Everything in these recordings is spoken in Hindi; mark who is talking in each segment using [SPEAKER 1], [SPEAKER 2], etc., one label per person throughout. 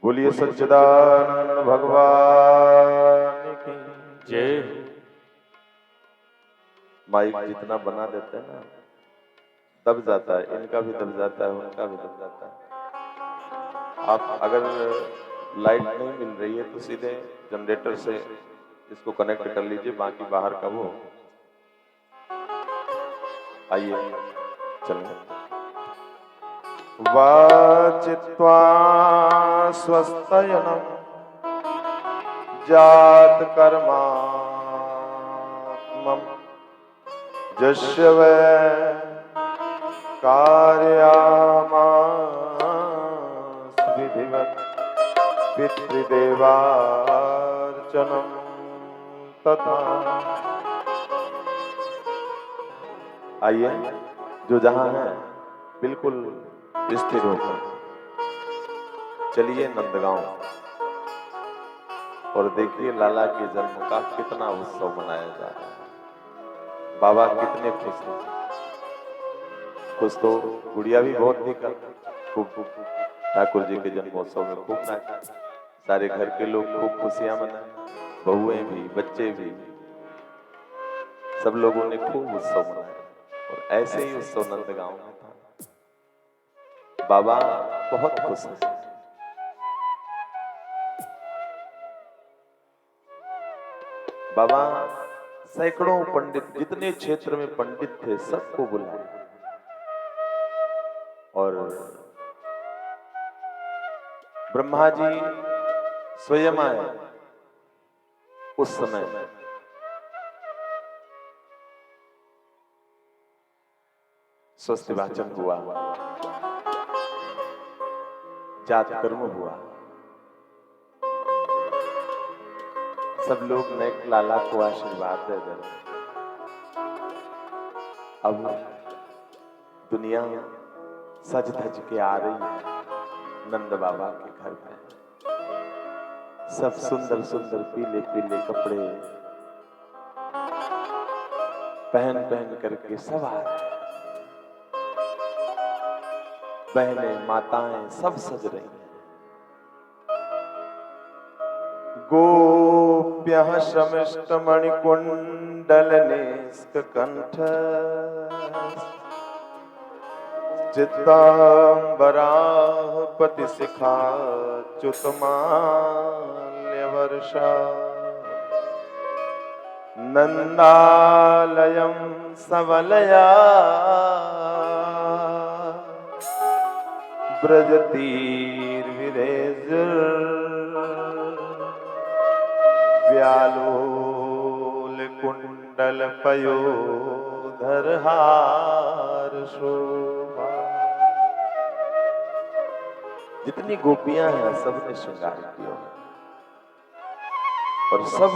[SPEAKER 1] बोलिए सच्चिदानंद भगवान की
[SPEAKER 2] जय।
[SPEAKER 1] माइक जितना बना देते हैं ना दब जाता है, इनका भी दब जाता है, उनका भी दब जाता है। आप अगर लाइट नहीं मिल रही है तो सीधे जनरेटर से इसको कनेक्ट कर लीजिए, बाकी बाहर का वो। आइए चलिए। वाचित्वा स्वस्तयनम जात कर्मात्मम जस्य वै कार्यामास विधिवत् पितृदेवार्चनम तथा। आइए जो जहां है बिल्कुल स्थिर होकर चलिए नंदगांव और देखिए लाला के जन्म का कितना उत्सव मनाया जा रहा है। बाबा कितने खुश हैं। खुश तो गुड़िया भी बहुत थी कल, खूब ठाकुर जी के जन्मोत्सव में खूब नाचे, सारे घर के लोग खूब खुशियां मनाए, बहुएं भी बच्चे भी, सब लोगों ने खूब उत्सव मनाया। और ऐसे ही उत्सव नंदगांव में था। बाबा बहुत खुश हैं। बाबा सैकड़ों पंडित, जितने क्षेत्र में पंडित थे सबको बुलाए और ब्रह्मा जी स्वयं आए। उस समय स्वस्ति वाचन हुआ, जात कर्म हुआ, सब लोग नए लाला को आशीर्वाद दे रहे। अब दुनिया सज धज के आ रही है नंद बाबा के घर पे। सब सुंदर सुंदर पीले पीले कपड़े पहन पहन करके सब आ रहे हैं। बहनें माताएं सब सज रही हैं। गोप्यः शमिष्टमणिकुण्डलनिष्ककण्ठ चित्ताम्बराः पतिशिखाच्युतमाल्यवर्षा नन्दालयं सवलया व्यालोल कुंडल पयोधरहार शोभा। जितनी गोपियां हैं सबने श्रृंगार किया और सब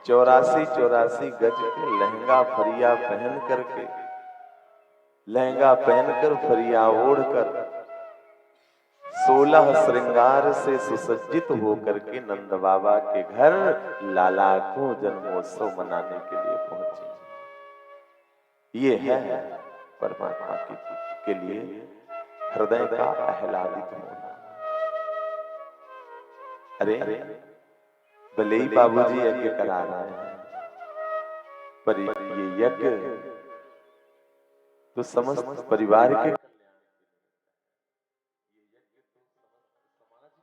[SPEAKER 1] 84 गज के लहंगा फरिया पहन करके, लहंगा पहनकर फरिया ओढ़कर 16 श्रृंगार से सुसज्जित होकर के नंद बाबा के घर लाला को जन्मोत्सव मनाने के लिए पहुंचे। ये है परमात्मा के लिए हृदय का आह्लादित होना। अरे भले ही बाबूजी यज्ञ करा रहे हैं, पर ये यज्ञ तो समस्त परिवार के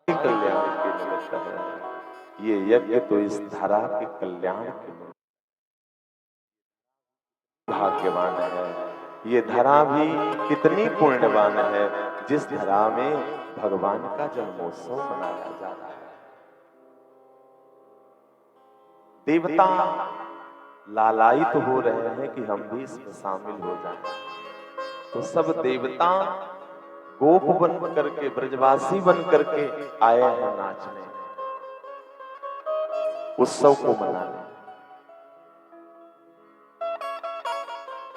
[SPEAKER 1] कल्याण के निमित्त है। ये यज्ञ तो इस धरा के कल्याण के निमित्त भाग्यवान है। ये धरा भी कितनी पुण्यवान है जिस धरा में भगवान का जन्मोत्सव मनाया जा रहा है। देवता लालायित हो रहे हैं कि हम भी इसमें शामिल हो जाएं। तो सब देवता गोप बन करके, ब्रजवासी बन करके आए हैं नाचने, उत्सव को मनाने।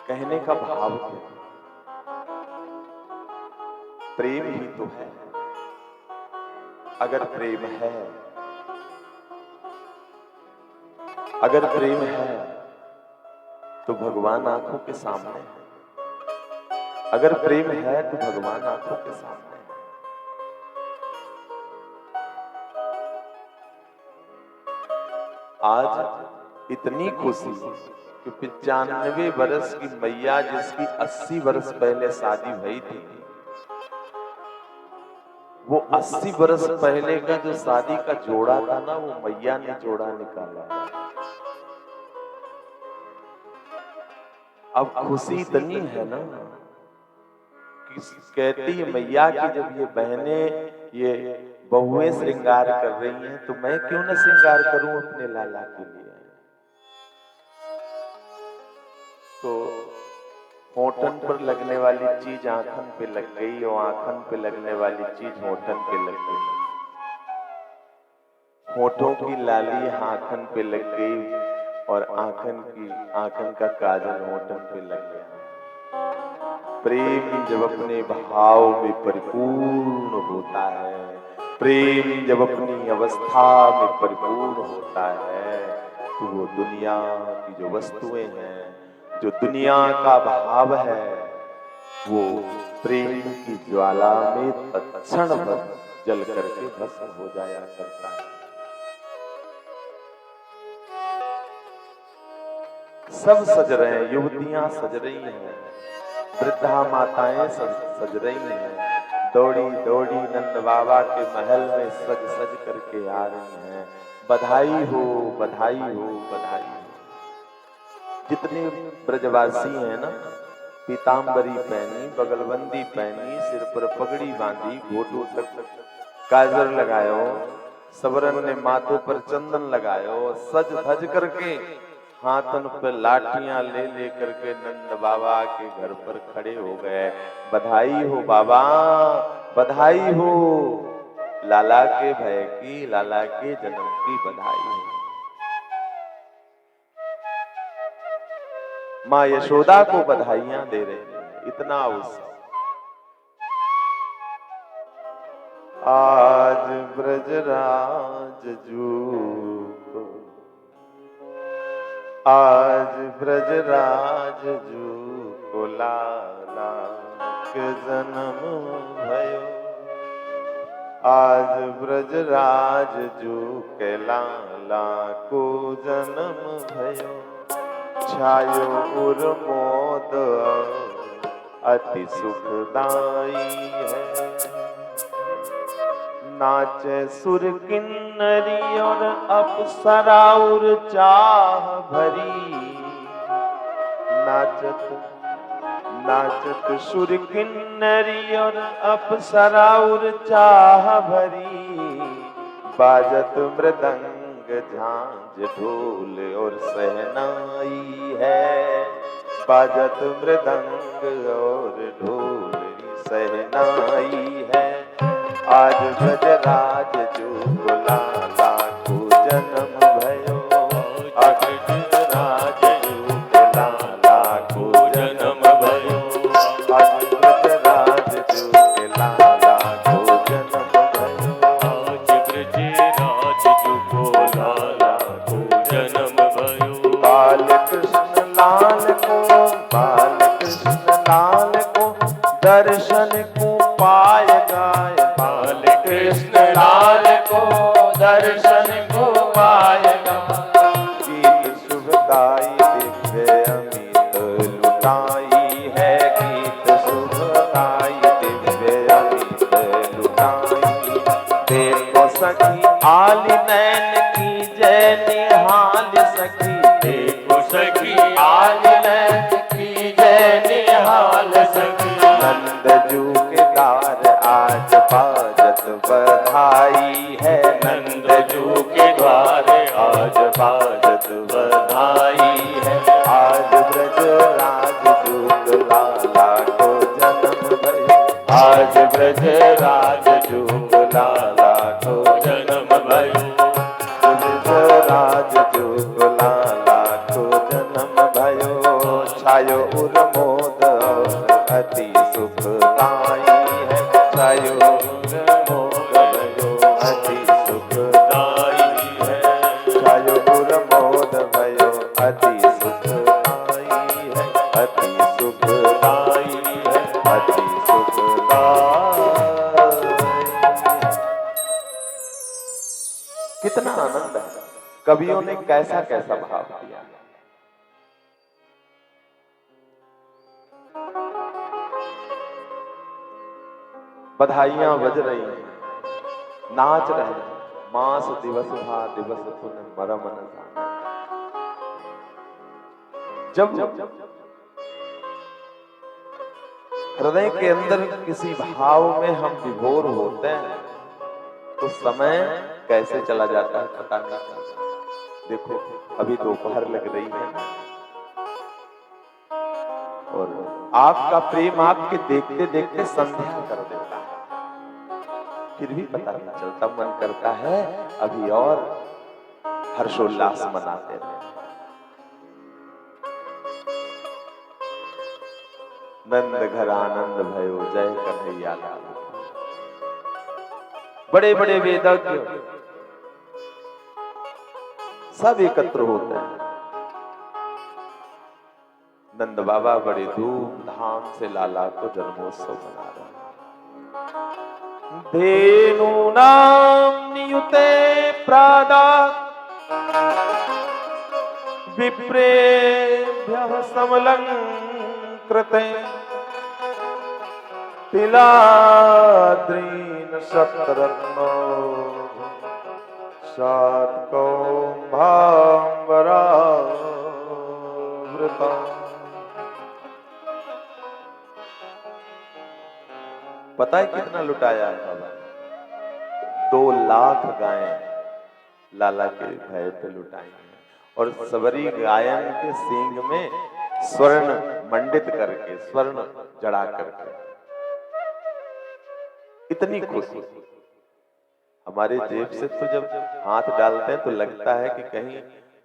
[SPEAKER 1] कहने का भाव क्या? प्रेम ही तो है। अगर प्रेम है अगर प्रेम है तो भगवान आंखों के सामने है। अगर प्रेम है तो भगवान आंखों के सामने है। आज इतनी खुशी कि 95 वर्ष की मैया जिसकी 80 वर्ष पहले शादी हुई थी, वो 80 वर्ष पहले का जो शादी का जोड़ा था ना, वो मैया ने जोड़ा निकाला। अब खुशी इतनी है ना कि कहती है मैया की जब ये बहनें ये बहुएं श्रृंगार कर रही हैं तो मैं क्यों न श्रृंगार करूं अपने लाला के लिए। तो होठन पर लगने वाली चीज आंखन पे लग गई और आंखन पे लगने वाली चीज होठन पे लग गई। होठों की लाली आंखन पे लग गई और आंखन का काजल होठन पे लग गया। प्रेम जब अपने भाव में परिपूर्ण होता है, प्रेम जब अपनी अवस्था में परिपूर्ण होता है, तो वो दुनिया की जो वस्तुएं हैं, जो दुनिया का भाव है, वो प्रेम की ज्वाला में तत्क्षण जल करके भस्म हो जाया करता है। सब सज रहे हैं, युवतियां सज रही हैं, वृद्धा माताएं सज रही हैं, दौड़ी दौड़ी नंद बाबा के महल में सज सज करके आ रही हैं। बधाई हो, बधाई हो, बधाई हो। जितने ब्रजवासी हैं ना, पीतांबरी पहनी, बगलबंदी पहनी, सिर पर पगड़ी बांधी, घोटों तक काजल लगायो, सबरन ने माथे पर चंदन लगायो, सज धज करके हाथन पे लाठियां ले लेकर के नंद बाबा के घर पर खड़े हो गए। बधाई हो बाबा, बधाई हो, लाला के भय की, लाला के जन्म की बधाई हो। माँ यशोदा को बधाइयां दे रहे हैं, इतना उत्सव। आज ब्रजराज जू, आज ब्रजराज जू को लाला के जन्म भयो। आज ब्रजराज जू के लाला को जन्म भयो। छायो उर्मोद अति सुखदाई है। नाचे सुर किन्नरी और अप्सरा और चाह भरी। नाचत नाचत सुर किन्नरी और अप्सरा और चाह भरी। बाजत मृदंग झांझ ढोल और सहनाई है। बाजत मृदंग और ढोल सहनाई है। आज ब्रजराज जू को लाला को जन्म भयो। आज ब्रजराज जू को लाला को जन्म भयो। आज ब्रजराज जू के लाला को जन्म भयो।
[SPEAKER 2] आज ब्रजराज जू को लाला को जन्म भयो।
[SPEAKER 1] बाल कृष्ण लाल को, बाल कृष्ण लाल को दर्शन को पाएगा।
[SPEAKER 2] कृष्ण लाल को दर्शन को पाएगा।
[SPEAKER 1] गीत शुभदाई दिव्य अमित लुटाई है। गीत शुभदाई दिव्य अमित लुटाई। देखो सखी आली नैन की जय निहाल सखी।
[SPEAKER 2] देखो सखी आली नैन की जय निहाल सखी।
[SPEAKER 1] नंद जू के द्वार आज बाजत बधाई है।
[SPEAKER 2] नंद जू के द्वार आज बाजत बधाई है।
[SPEAKER 1] आज ब्रजराज जू को लाला को जन्म भयो।
[SPEAKER 2] आज ब्रजराज जू को लाला को जन्म भयो।
[SPEAKER 1] ब्रजराज जू को लाला को जन्म भयो। छायो उर्मोद अति सुखदाई है। छायो उर्मोद भयो अति सुखदाई है। छायो उर्मोद कवियों ने कैसा कैसा भाव दिया। बधाइयां बज रही हैं, नाच रहे हैं, मास दिवस भा दिवस पुन मरम न जाने। जब हृदय के अंदर किसी भाव में हम विभोर होते हैं तो समय कैसे चला जाता है पता नहीं चलता। देखो अभी दोपहर लग रही है और आपका प्रेम आपके देखते देखते संध्या कर देता है, फिर भी पता नहीं चलता। मन करता है अभी और हर्षोल्लास मनाते रहे। नंद घर आनंद भयो जय कन्हैया लाल। बड़े बड़े वेदज्ञ सब एकत्र होते हैं। नंद बाबा बड़े धूमधाम से लाला को जन्मोत्सव मना रहे हैं। धेनूनां नियुते प्रादा विप्रेभ्यः समलंकृते तिलाद्रीन सप्तरत्नो सात्कौभाम्बरावृता। पता है कितना लुटाया है बाबा? 2 लाख गायें लाला के भय पे लुटाई और सबरी गायन के सींग में स्वर्ण मंडित करके, स्वर्ण जड़ा करके। इतनी खुशी। हमारे जेब से तो जब हाथ डालते हैं तो लगता है कि कहीं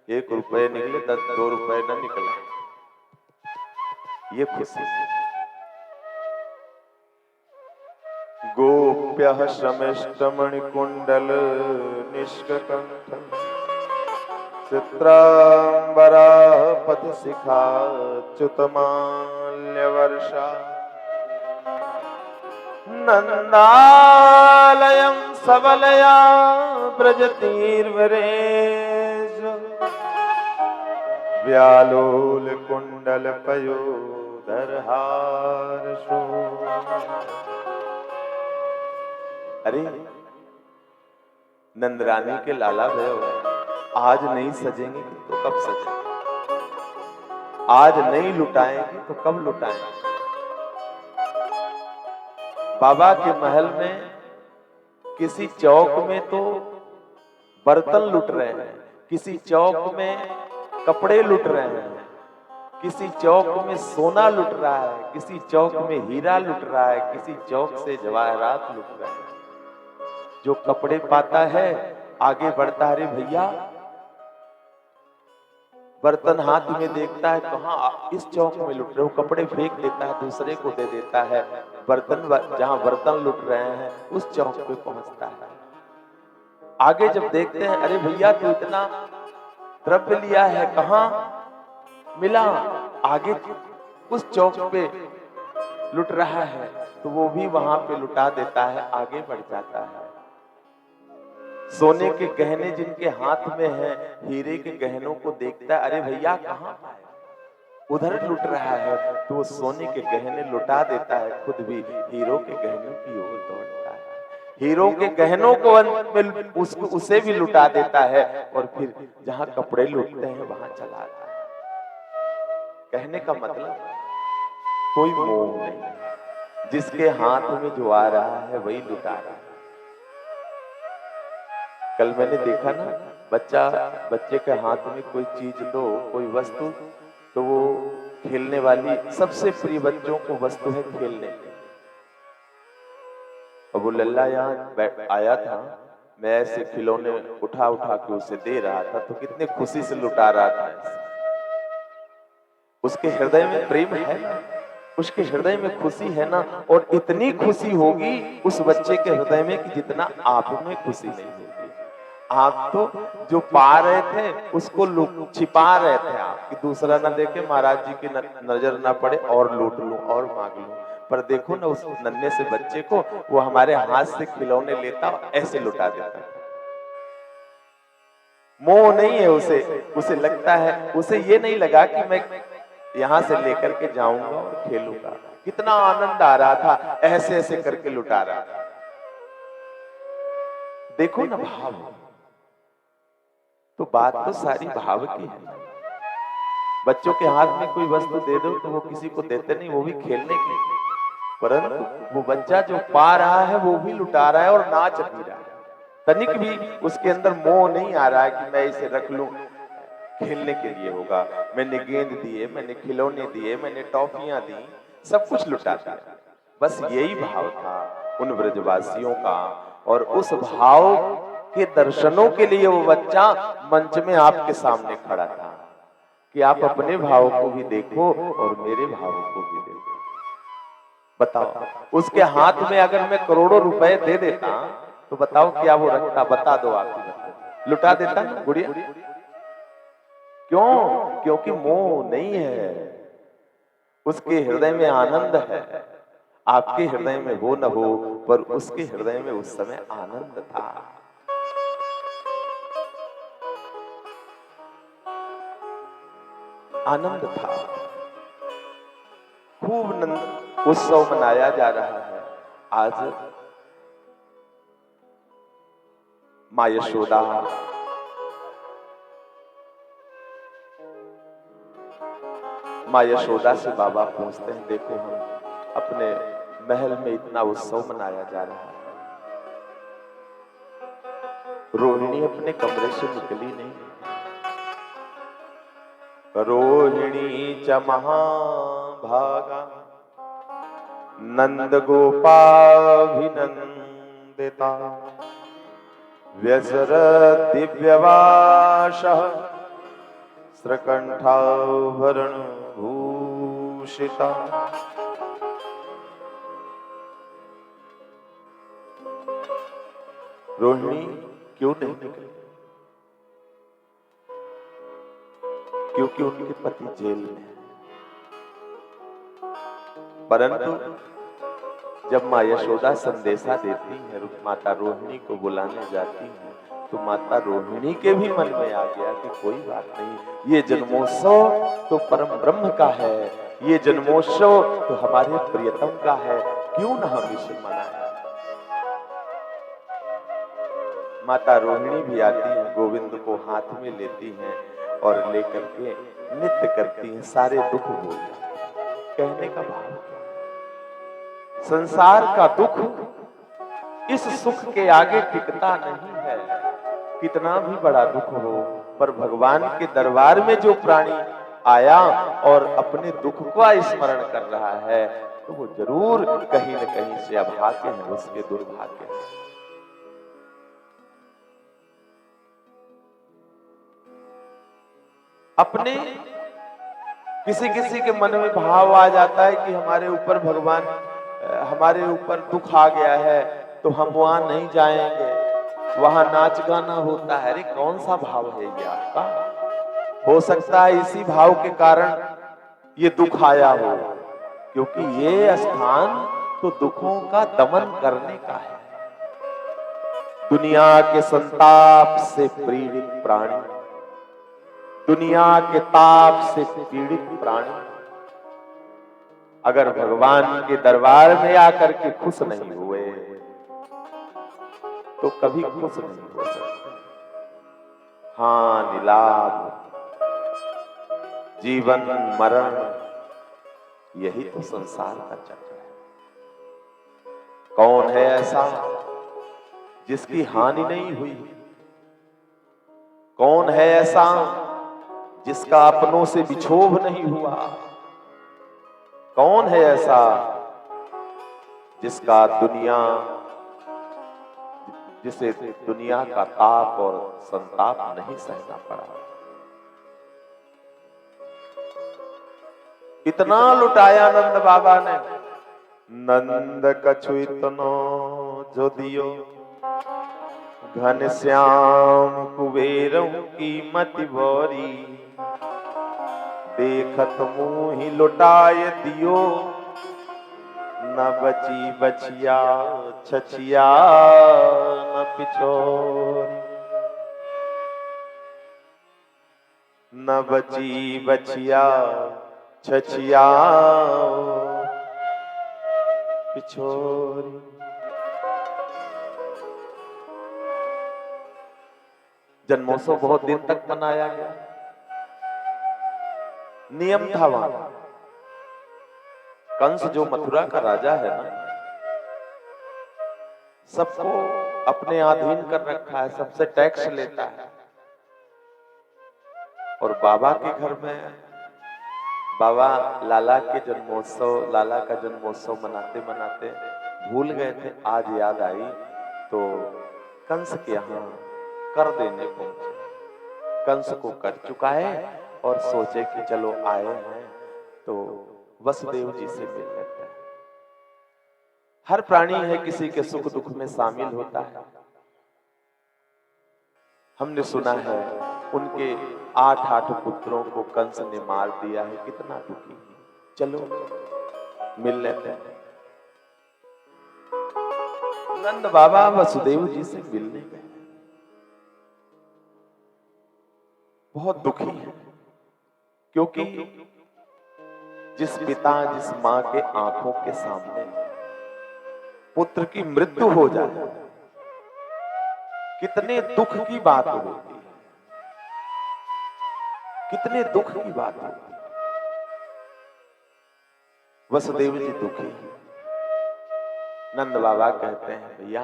[SPEAKER 1] 1 रुपए निकले, 2 रुपए न निकले। ये खुशी। गोप्यः शमिष्टमणिकुण्डल निष्ककण्ठ चित्राम्बराः पथशिखा च्युतमाल्यवर्षा। नन्दालयं सबलया व्रजतीर्वरेश व्यालोल कुण्डल पयोधरहारशो। अरे नंदरानी के लाला भयो, आज नहीं सजेंगे तो कब सजेंगे? आज नहीं लुटाएंगे तो कब लुटाएंगे? बाबा के महल में किसी चौक में तो बर्तन लुट रहे हैं, किसी चौक में कपड़े लुट रहे हैं, किसी चौक में सोना लुट रहा है, किसी चौक में हीरा लुट रहा है, किसी चौक से जवाहरात लुट रहे हैं। जो कपड़े पाता है आगे बढ़ता है। अरे भैया, बर्तन हाथ में देखता है, कहाँ इस चौक में लुट रहे हो, कपड़े फेंक देता है, दूसरे को दे देता है। बर्तन जहां बर्तन लुट रहे हैं उस चौक पे पहुंचता है। आगे जब देखते हैं, अरे भैया तू इतना द्रव्य लिया है, कहाँ मिला? आगे उस चौक पे लुट रहा है, तो वो भी वहां पे लुटा देता है, आगे बढ़ जाता है। सोने के गहने जिनके हाथ में है, हीरे के गहनों को देखता है, अरे भैया कहाँ पाए? उधर लुट रहा है, तो वो सोने के गहने लुटा देता है, खुद भी हीरो के गहनों की ओर दौड़ता है। हीरो के गहनों को उसे भी लुटा देता है और फिर जहां कपड़े लुटते हैं वहां चला आता है। कहने का मतलब कोई मोह नहीं, जिसके हाथ में जो आ रहा है वही लुटा रहा है। कल मैंने देखा ना, बच्चे के हाथ में कोई चीज दो, कोई वस्तु, तो वो खेलने वाली सबसे प्रिय बच्चों को वस्तु है खेलने की। अब वो लल्ला यहाँ आया था, मैं ऐसे खिलौने उठा उठा के उसे दे रहा था, तो कितने खुशी से लुटा रहा था। उसके हृदय में प्रेम है ना, उसके हृदय में खुशी है ना, और इतनी खुशी होगी उस बच्चे के हृदय में कि जितना आप में खुशी नहीं होगी। आप तो जो पा रहे थे उसको छिपा रहे थे आप, कि दूसरा ना देखे, महाराज जी की नजर ना पड़े और लूट लूं और मांग लूं। पर देखो ना, उस नन्हे से बच्चे को वो हमारे हाथ से खिलौने लेता और ऐसे लुटा देता। मोह नहीं है उसे, उसे लगता है, उसे ये नहीं लगा कि मैं यहां से लेकर के जाऊंगा और खेलूंगा। कितना आनंद आ रहा था, ऐसे ऐसे करके लुटा रहा था। देखो ना भाव, तो बात तो सारी भाव की है। बच्चों के हाथ में कोई वस्तु दे दो तो वो किसी को देते नहीं, वो भी खेलने के लिए, परंतु वो बच्चा जो पा रहा है वो भी लुटा रहा है और नाच भी रहा है। तनिक भी उसके अंदर मोह नहीं आ रहा है कि मैं इसे रख लूं, खेलने के लिए होगा। मैंने गेंद दिए, मैंने खिलौने दिए, मैंने टॉफियां दी, सब कुछ लुटा दिया। बस यही भाव था उन ब्रजवासियों का, और उस भाव के दर्शनों के लिए वो बच्चा मंच में आपके सामने खड़ा था कि आप अपने भाव को भी देखो और मेरे भाव को भी देखो। बताओ, उसके हाथ में अगर मैं करोड़ों रुपए दे देता तो बताओ क्या वो रखता? बता दो, आप ही बताओ। लुटा देता ना गुड़िया? क्यों? क्योंकि मोह नहीं है, उसके हृदय में आनंद है। आपके हृदय में हो न हो, पर उसके हृदय में उस समय आनंद था। आनंद था, खूब नंद उत्सव मनाया जा रहा है। आज माँ यशोदा से बाबा पूछते हैं, देखो हम अपने महल में इतना उत्सव मनाया जा रहा है, रोहिणी अपने कमरे से निकली नहीं। रोहिणी च महाभागा नंद गोपाभिनंदिता व्यसर दिव्यवासः श्रकंठाभरण भूषिता। रोहिणी क्यों नहीं निकली? क्योंकि उनके पति जेल में है। परंतु जब माँ यशोदा संदेशा देती है, माता रोहिणी को बुलाने जाती है, तो माता रोहिणी के भी मन में आ गया कि कोई बात नहीं, ये जन्मोत्सव तो परम ब्रह्म का है, ये जन्मोत्सव तो हमारे प्रियतम का है, क्यों न हम इसे मनाएं। माता रोहिणी भी आती है, गोविंद को हाथ में लेती हैं और लेकर के नृत्य करती हैं, सारे दुख भूल जाते हैं। कहने का भाव क्या? संसार का दुख इस सुख के आगे टिकता नहीं है। कितना भी बड़ा दुख हो, पर भगवान के दरबार में जो प्राणी आया और अपने दुख का स्मरण कर रहा है, तो वो जरूर कहीं न कहीं से अभागे है, उसके दुर्भाग्य है। अपने किसी किसी के मन में भाव आ जाता है कि हमारे ऊपर भगवान, हमारे ऊपर दुख आ गया है तो हम वहां नहीं जाएंगे, वहां नाच गाना होता है। अरे कौन सा भाव है ये आपका? हो सकता है इसी भाव के कारण ये दुख आया हो, क्योंकि ये स्थान तो दुखों का दमन करने का है। दुनिया के संताप से पीड़ित प्राणी, दुनिया के ताप से पीड़ित प्राणी अगर भगवान के दरबार में आकर के खुश नहीं हुए तो कभी खुश नहीं हो सकते। हाँ, निलाप, जीवन मरण, यही तो संसार का चक्र है। कौन है ऐसा जिसकी हानि नहीं हुई? कौन है ऐसा जिसका अपनों से विछोभ नहीं हुआ? कौन है ऐसा जिसे दुनिया का ताप और संताप नहीं सहना पड़ा? इतना लुटाया नंद बाबा ने। नंद कछु इतनो जो दियो, घन श्याम कुबेरों की मति बोरी। देखत मुँह ही लुटाए दियो, न बची बचिया छछिया न पिछोरी। न बची बचिया छछिया पिछोरी। जन्मोत्सव बहुत दिन तक मनाया गया, नियम था वहां। कंस जो मथुरा का राजा है ना, सबको अपने अधीन कर रखा है, सबसे टैक्स लेता है। और बाबा के घर में बाबा लाला का जन्मोत्सव मनाते मनाते भूल गए थे। आज याद आई तो कंस के यहाँ कर देने पहुंचे। कंस को कर चुका है और सोचे कि चलो आए हैं तो वसुदेव जी से मिल लेते हैं। हर प्राणी है किसी के सुख दुख में शामिल होता है। हमने सुना है उनके 8 पुत्रों को कंस ने मार दिया है, कितना दुखी। चलो मिल लेते हैं। नंद बाबा वसुदेव जी से मिलने गए, बहुत दुखी है, क्योंकि जिस पिता जिस मां के आंखों के सामने पुत्र की मृत्यु हो जाए, कितने दुख की बात होती है, कितने दुख की बात होती है। वसुदेव जी दुखी। नंद बाबा कहते हैं भैया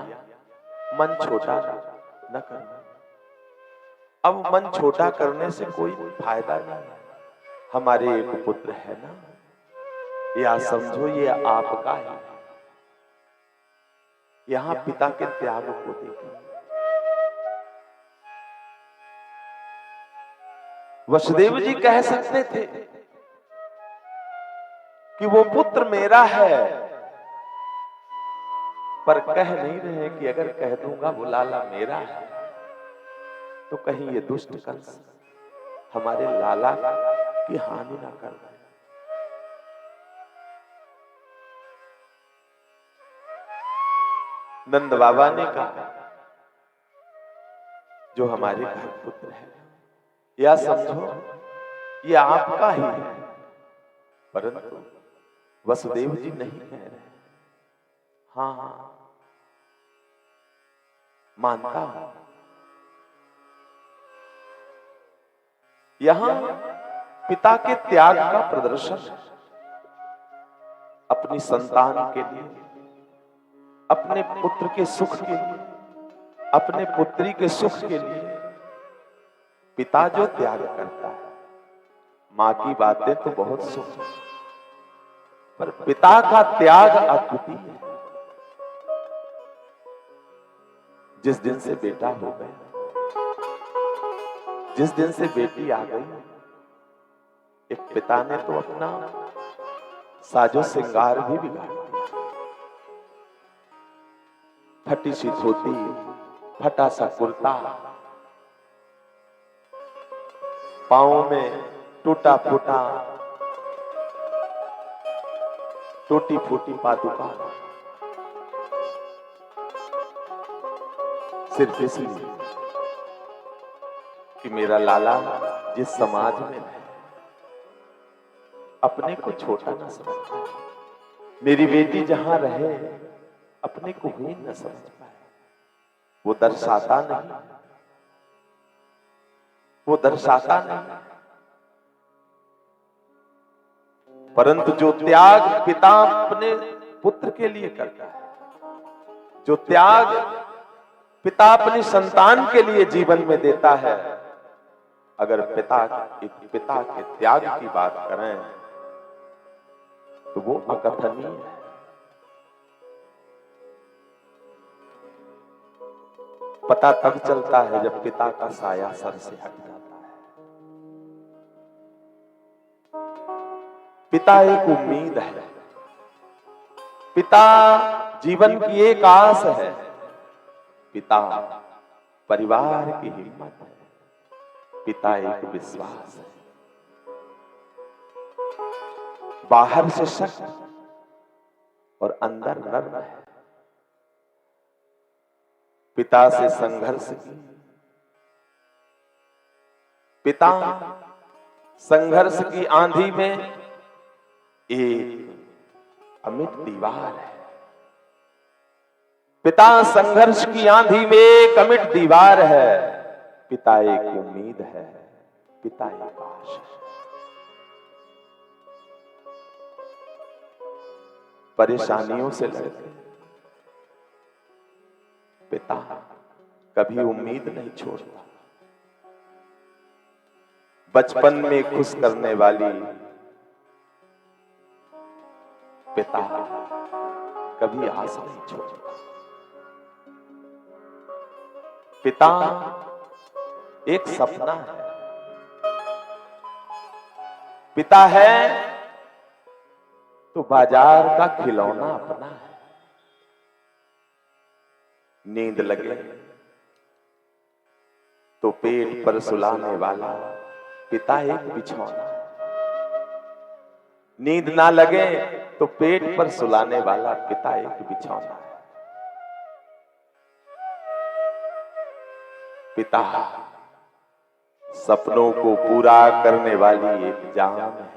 [SPEAKER 1] मन छोटा न करना। अब मन छोटा करने से कोई फायदा नहीं है। हमारे एक पुत्र है ना, या समझो ये आपका ही है। यहां पिता के त्याग को देखिए। वसुदेव जी कह सकते थे कि वो पुत्र मेरा है, पर कह नहीं रहे कि अगर कह दूंगा वो लाला मेरा है तो कहीं ये दुष्ट कंस हमारे लाला की हानि ना कर दे। नंद बाबा ने कहा जो हमारे घर पुत्र है, या समझो ये आपका ही है। परंतु वसुदेव जी नहीं कह रहे। हाँ हाँ मानता हूं। यहां पिता के त्याग का प्रदर्शन है। अपनी संतान के लिए, अपने पुत्र के सुख के लिए, अपने पुत्री के सुख के लिए पिता जो त्याग करता है। मां की बातें तो बहुत सुख, पर पिता का त्याग अद्वितीय है। जिस दिन से बेटा हो गया, जिस दिन से बेटी आ गई, एक पिता ने तो अपना साजो श्रृंगार भी बिगाड़ दिया। फटी सी धोती, फटा सा कुर्ता, पांव में टूटा फूटा टूटी फूटी पादुका, सिर्फ इसलिए कि मेरा लाला जिस समाज में है अपने को छोटा न समझता है। मेरी बेटी जहां रहे अपने को हीन न समझ पाए। वो दर्शाता नहीं, वो दर्शाता नहीं। परंतु जो त्याग पिता अपने पुत्र के लिए करता है, जो त्याग पिता अपनी संतान के लिए जीवन में देता है, अगर पिता के त्याग की बात करें तो वो अकथनीय है। पता तब चलता है जब पिता का साया सर से हट जाता है। पिता एक उम्मीद है, पिता जीवन की एक आस है, पिता परिवार की हिम्मत है, पिता एक विश्वास है। बाहर से सख्त और अंदर नर्म है। पिता से संघर्ष की, पिता संघर्ष की आंधी में एक अमिट दीवार है। पिता संघर्ष की आंधी में एक अमिट दीवार है। पिता एक उम्मीद है, पिता एक आश है। परेशानियों से लड़ते पिता कभी उम्मीद नहीं छोड़ता। बचपन में खुश करने वाली पिता कभी आस नहीं छोड़ता। पिता एक सपना है। पिता है तो बाजार का खिलौना अपना है। नींद लगे तो पेट पर सुलाने वाला पिता एक बिछौना है। नींद ना लगे तो पेट पर सुलाने वाला पिता एक बिछौना है। पिता सपनों को पूरा करने वाली एक जान है।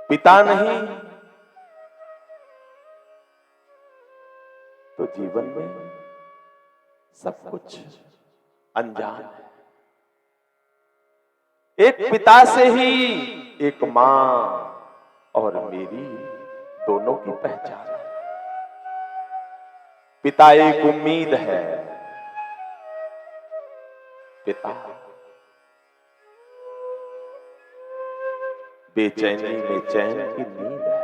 [SPEAKER 1] पिता नहीं तो जीवन में सब कुछ अनजान है। एक पिता से ही एक मां और मेरी दोनों की पहचान है। पिता एक उम्मीद है। पिता बेचैनी में चैन की नींद है।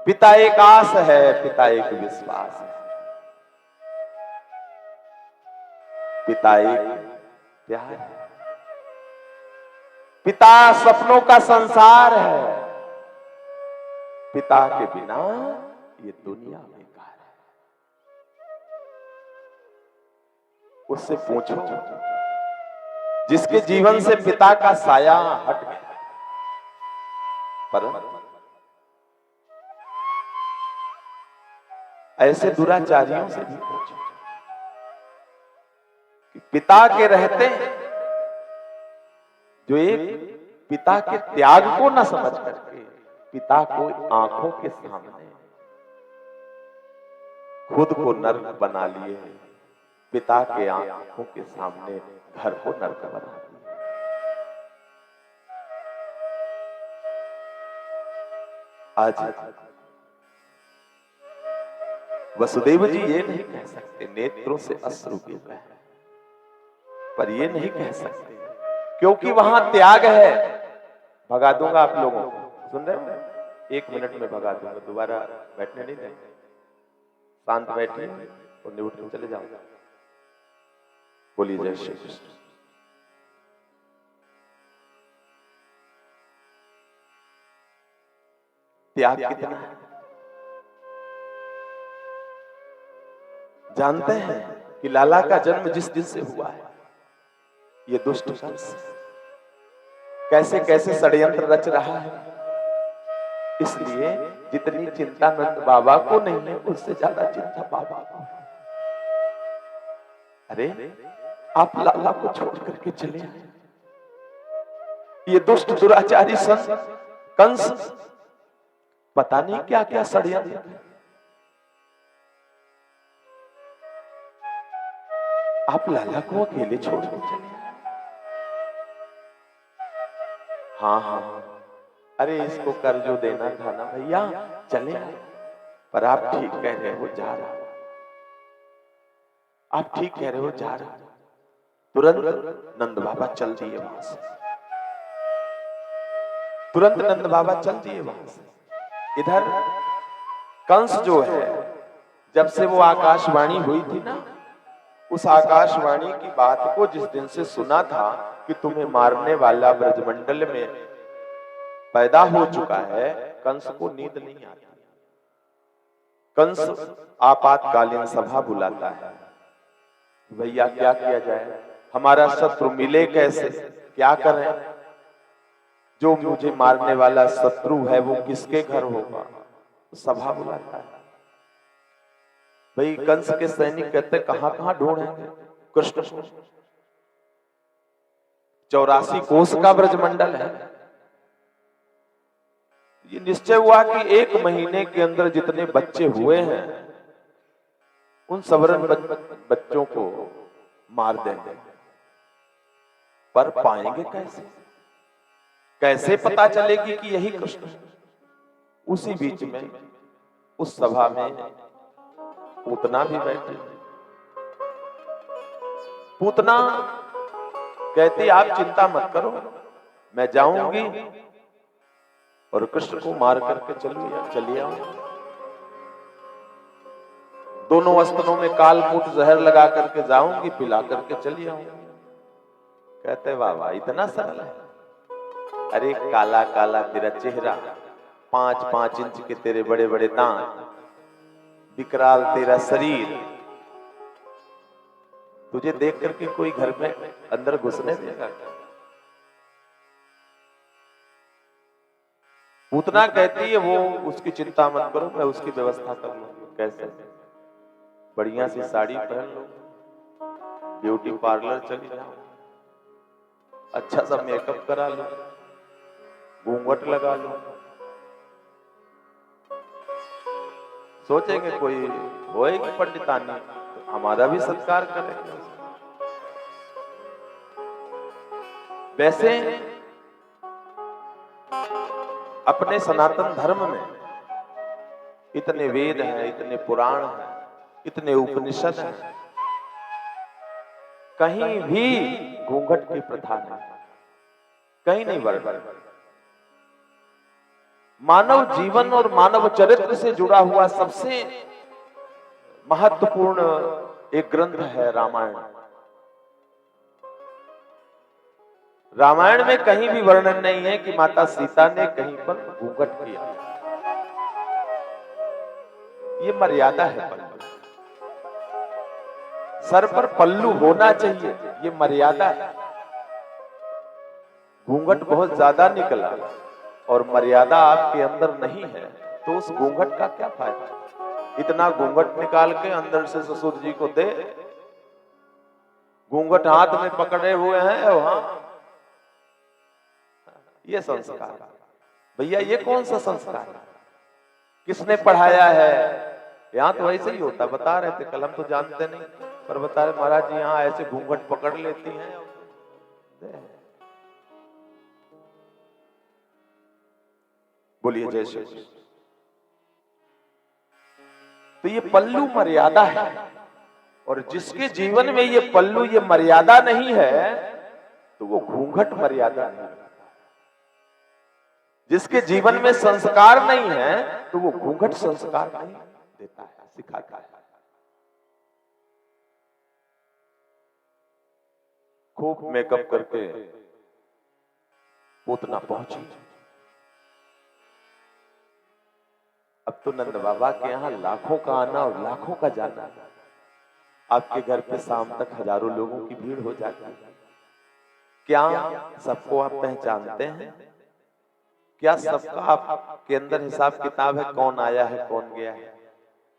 [SPEAKER 1] पिता एक आस है, पिता एक विश्वास है। पिता एक प्यार है। पिता सपनों का संसार है। पिता के बिना ये दुनिया बेकार है। उससे पूछो जिसके जीवन से पिता का साया हट गया, परंतु ऐसे दुराचारियों से भी पूछो कि पिता के रहते जो एक पिता के त्याग को न समझ करके पिता को आंखों के सामने खुद को नर्क बना लिए, पिता के आंखों के सामने घर को नर्क बना दिया। आज वसुदेव जी ये नहीं कह सकते नेत्रों से अश्रु गिर रहे हैं, पर ये नहीं कह सकते क्योंकि वहां त्याग है। भगा दूंगा आप लोगों को, सुन रहे हो? 1 मिनट में भगा दूंगा, दोबारा बैठने नहीं देंगे। शांत बैठिए और निउट कर चले जाओ। बोलिए जय श्री कृष्ण। त्याग कितना है जानते हैं कि लाला का जन्म जिस दिन से हुआ है, ये दुष्ट कंस कैसे कैसे षड्यंत्र रच रहा है। इसलिए जितनी चिंता नंद बाबा को नहीं है, उससे ज्यादा चिंता बाबा को। अरे आप लाला को छोड़ करके चले आए। ये दुष्ट दुराचारी संत कंस पता नहीं क्या क्या षड्यंत्र। आप लाला को अकेले छोड़ के चले आए। हाँ हाँ, अरे इसको कर्जो देना था ना भैया, चले आए। पर आप ठीक कह रहे हो, जा रहा। आप ठीक कह रहे हो, जा रहा। तुरंत नंद बाबा चल दिए वहां से। तुरंत नंद बाबा चल दिए वहां से। इधर कंस जो है, जब से वो आकाशवाणी हुई थी ना, उस आकाशवाणी की बात को जिस दिन से सुना था कि तुम्हें मारने वाला ब्रजमंडल में पैदा हो चुका है, कंस को नींद नहीं आती। कंस आपातकालीन सभा बुलाता है, भैया क्या किया जाए, हमारा शत्रु मिले कैसे, क्या करें, जो मुझे मारने वाला शत्रु है वो किसके घर होगा। सभा बुलाता है। भाई कंस के सैनिक कहते कहां कहां ढूंढेंगे कृष्ण को, 84 कोस का ब्रजमंडल है। ये निश्चय हुआ कि 1 महीने के अंदर जितने बच्चे हुए हैं उन सबरन बच्चों को मार देंगे, पर पाएंगे कैसे, कैसे पता चलेगी कि यही कृष्ण है। उसी बीच में उस सभा में पूतना भी बैठी। पूतना कहती आप चिंता मत करो, मैं जाऊंगी और कृष्ण को मार करके चली आऊंगी। दोनों वस्त्रों में कालकूट जहर लगा करके जाऊंगी, पिला करके चली आऊंगी। कहते वाह वाह इतना सरल है। अरे काला काला तेरा चेहरा, 5-5 इंच के तेरे बड़े बड़े दांत, विकराल तेरा शरीर, तुझे देख करके कोई घर में अंदर घुसने देगा? पूतना कहती है वो उसकी चिंता मत करो, मैं उसकी व्यवस्था कर लूंगी। कैसे? बढ़िया सी साड़ी पहन लो, ब्यूटी पार्लर चली जाओ, अच्छा सा मेकअप करा लो, घूंघट लगा लो। सोचेंगे कोई होएगी पंडितानी तो हमारा भी सत्कार करेंगे। वैसे अपने सनातन धर्म में इतने वेद हैं, इतने पुराण हैं, इतने उपनिषद हैं, कहीं भी घूंघट की प्रथा नहीं, कहीं नहीं वर्णन। मानव जीवन और मानव चरित्र से जुड़ा हुआ सबसे महत्वपूर्ण एक ग्रंथ है रामायण। रामायण में कहीं भी वर्णन नहीं है कि माता सीता ने कहीं पर घूंघट किया। ये मर्यादा है। पल्लू सर पर पल्लू होना चाहिए, ये मर्यादा है। घूंघट बहुत ज्यादा निकला और मर्यादा आपके अंदर नहीं है तो उस घूंघट का क्या फायदा? इतना घूंघट निकाल के अंदर से ससुर जी को दे, घूंघट हाथ में पकड़े हुए हैं वहां, ये संस्कार भैया, ये कौन सा संस्कार है? किसने पढ़ाया है? यहाँ तो ऐसे ही होता। बता रहे थे कल, हम तो जानते नहीं, पर बता रहे महाराज जी यहाँ ऐसे घूंघट पकड़ लेती हैं। बोलिए जय श्री कृष्ण। तो ये पल्लू मर्यादा है, और जिसके जीवन में ये पल्लू, ये मर्यादा नहीं है तो वो घूंघट मर्यादा नहीं है। जिसके जीवन में संस्कार नहीं है तो वो घूंघट संस्कार नहीं देता है, सिखाता है। खूब मेकअप करके पूतना पहुंची। अब तो नंद बाबा के यहाँ लाखों का आना और लाखों का जाना। आपके घर पे शाम तक हजारों लोगों की भीड़ हो जाती है। क्या सबको आप पहचानते हैं? क्या सबका आपके अंदर हिसाब किताब है? कौन आया है, कौन गया है?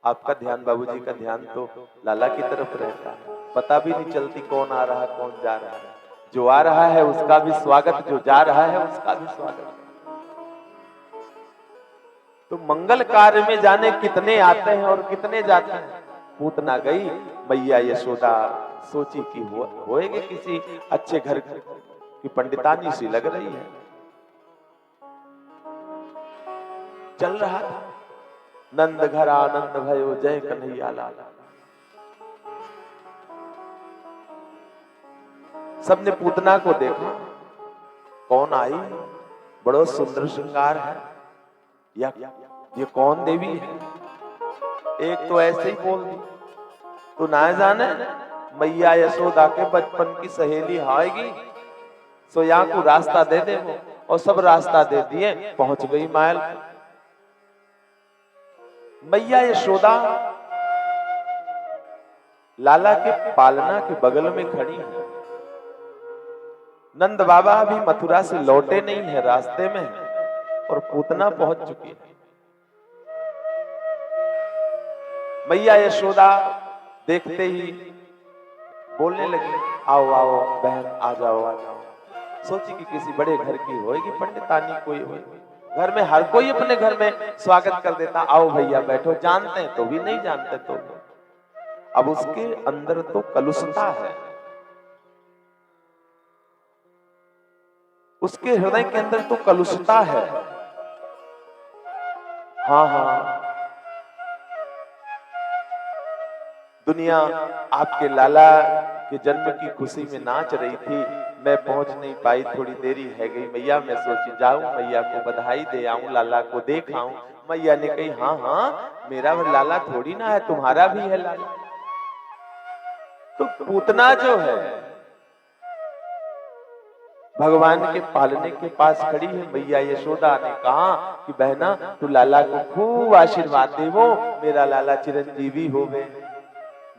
[SPEAKER 1] आपका ध्यान, बाबूजी का ध्यान तो लाला की तरफ रहता है। पता भी नहीं चलती कौन आ रहा है, कौन जा रहा है। जो आ रहा है उसका भी स्वागत, जो जा रहा है उसका भी स्वागत। तो मंगल कार्य में जाने कितने आते हैं और कितने जाते हैं। पूतना गई, मैया यशोदा सोची कि होएगी किसी अच्छे घर की पंडितानी सी लग रही है। चल रहा था, नंद घर आनंद भयो जय कन्हैया लाल। सबने पूतना को देखा, कौन आई, बड़ा सुंदर श्रृंगार है, या ये कौन देवी है? एक तो ऐसे ही बोल दी, तो ना जाने मैया यशोदा के बचपन की सहेली आएगी, सो यहाँ को रास्ता दे दे वो। और सब रास्ता दे दिए, पहुंच गई महल। मैया यशोदा लाला के पालना के बगल में खड़ी है। नंद बाबा अभी मथुरा से लौटे नहीं है, रास्ते में है, और पूतना पहुंच चुकी है। मैया यशोदा देखते ही बोलने लगी, आओ आओ बहन, आ जाओ आ जाओ। सोची कि किसी बड़े घर की होएगी, पंडितानी कोई होएगी। घर में हर कोई अपने घर में स्वागत कर देता, आओ भैया बैठो, जानते हैं तो भी, नहीं जानते तो भी। अब उसके अंदर तो कलुषता है, उसके हृदय के अंदर तो कलुषता है। हाँ हाँ, दुनिया आपके लाला के जन्म की खुशी में नाच रही थी, मैं पहुंच नहीं पाई, थोड़ी देरी है गई मैया। मैं सोची जाऊं मैया को बधाई दे आऊं, लाला को देख आऊं। मैया ने कही, हाँ हाँ, मेरा लाला थोड़ी ना है, तुम्हारा भी है लाला। तो पूतना जो है भगवान के पालने के पास खड़ी है। मैया यशोदा ने कहा कि बहना, तू लाला को खूब आशीर्वाद देवो, मेरा लाला चिरंजीवी होवे,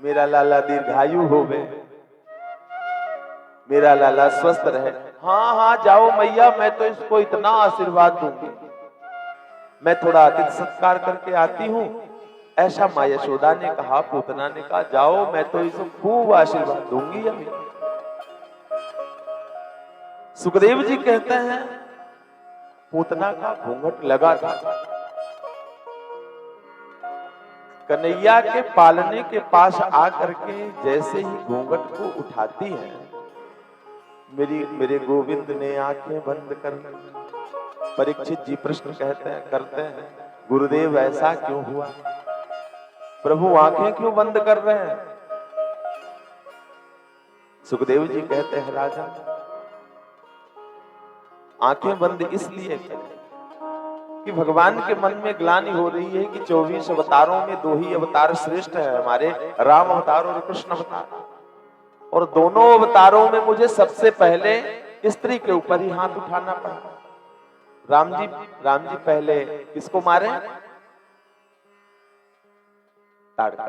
[SPEAKER 1] मेरा लाला दीर्घायु होवे, मेरा लाला स्वस्थ रहे। हाँ हाँ जाओ मैया, मैं तो इसको इतना आशीर्वाद दूंगी, मैं थोड़ा अतिथि सत्कार करके आती हूँ। ऐसा माँ यशोदा ने कहा। पूतना ने कहा, जाओ, मैं तो इसको खूब आशीर्वाद दूंगी अभी। सुखदेव जी कहते हैं, पूतना का घूंघट लगा था। कन्हैया के पालने के पास आकर के जैसे ही घूंघट को उठाती है, मेरे गोविंद ने आंखें बंद कर ली। परीक्षित जी प्रश्न करते हैं, गुरुदेव ऐसा क्यों हुआ? प्रभु आंखें क्यों बंद कर रहे हैं? सुखदेव जी कहते हैं, राजा आंखें बंद इसलिए कि भगवान के मन में ग्लानि हो रही है कि 24 अवतारों में 2 ही अवतार श्रेष्ठ है हमारे, राम अवतार और कृष्ण अवतार। और दोनों अवतारों में मुझे सबसे पहले स्त्री के ऊपर ही हाथ उठाना पड़ा। राम जी पहले किसको मारे? ताड़का।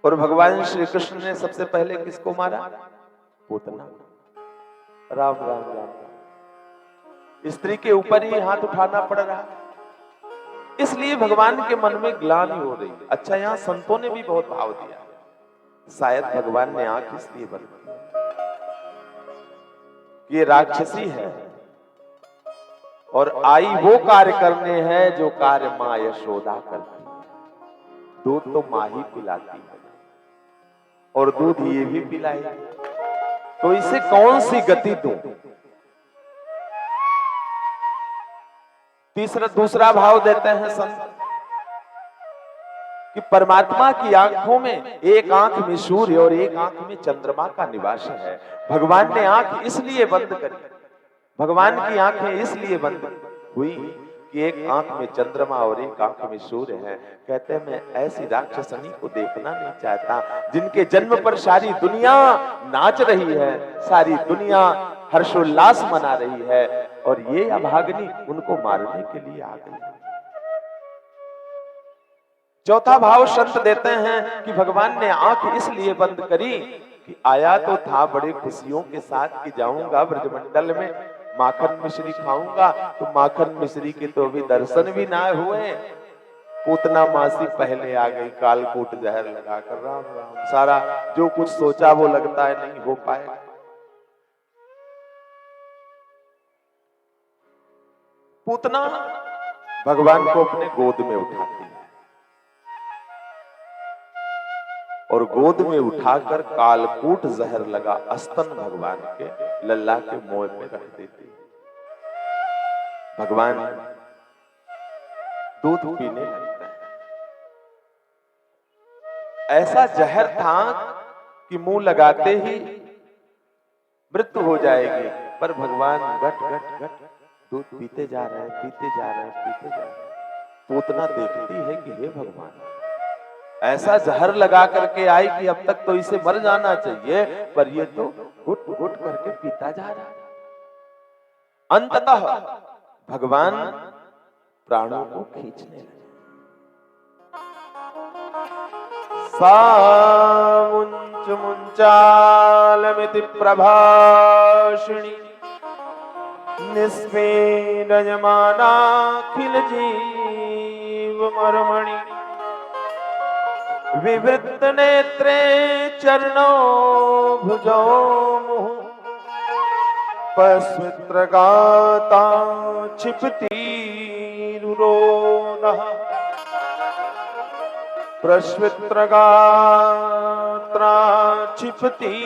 [SPEAKER 1] और भगवान श्री कृष्ण ने सबसे पहले किसको मारा? पूतना। राम राम राम, स्त्री के ऊपर ही हाथ उठाना पड़ रहा, इसलिए भगवान के मन में ग्लानि हो रही। अच्छा, यहां संतों ने भी बहुत भाव दिया, शायद भगवान ने आंख इसलिए बंद की, ये राक्षसी है और आई वो कार्य करने हैं जो कार्य मां यशोदा करती है। दूध तो मां ही पिलाती है और दूध ये भी पिलाएगी, तो इसे कौन सी गति दूं? दूसरा भाव देते हैं संत कि परमात्मा की आंखों में एक आंख में सूर्य और एक आंख में चंद्रमा का निवास है। भगवान ने आंख इसलिए बंद करी, भगवान की आंखें इसलिए बंद हुई कि एक आंख में चंद्रमा और एक आंख में सूर्य है। कहते हैं, मैं ऐसी राक्षसनी को देखना नहीं चाहता जिनके जन्म पर सारी दुनिया नाच रही है, सारी दुनिया हर्षोल्लास मना रही है, और ये अभागनी उनको मारने के लिए आ गई। चौथा भाव संत देते हैं कि भगवान ने आंख इसलिए बंद करी कि आया तो था बड़े खुशियों के साथ कि जाऊंगा ब्रजमंडल में, माखन मिश्री खाऊंगा, तो माखन मिश्री के तो अभी दर्शन भी ना हुए। पूतना मासी पहले आ गई, कालकूट जहर लगाकर। राम राम, सारा जो कुछ सोचा वो लगता है नहीं हो पाएगा। पूतना भगवान को अपने गोद में उठाती है और गोद में उठाकर कालकूट जहर लगा अस्तन भगवान के लल्ला के मुंह में रख देती है। भगवान दूध पीने लगता है। ऐसा जहर था कि मुंह लगाते ही मृत्यु हो जाएगी, पर भगवान घट घट घट दूध पीते जा रहे हैं, पीते जा रहे हैं, पीते जा रहे हैं। पूतना देखती है कि हे भगवान, ऐसा जहर लगा करके आई कि अब तक तो इसे मर जाना चाहिए, पर ये तो घुट घुट करके पीता जा रहा है। अंततः भगवान प्राणों को खींचने लगे। सामुंच मुंचालमिति प्रभाषिणी निस्पीडयमानाखिल जीव मर्मणि विवृत नेत्रे चरणो भुजो मुहुः पस्मित्रगाता क्षिपतिरुरोधः प्रस्मित्रगात्रा क्षिपतिरुरोधः।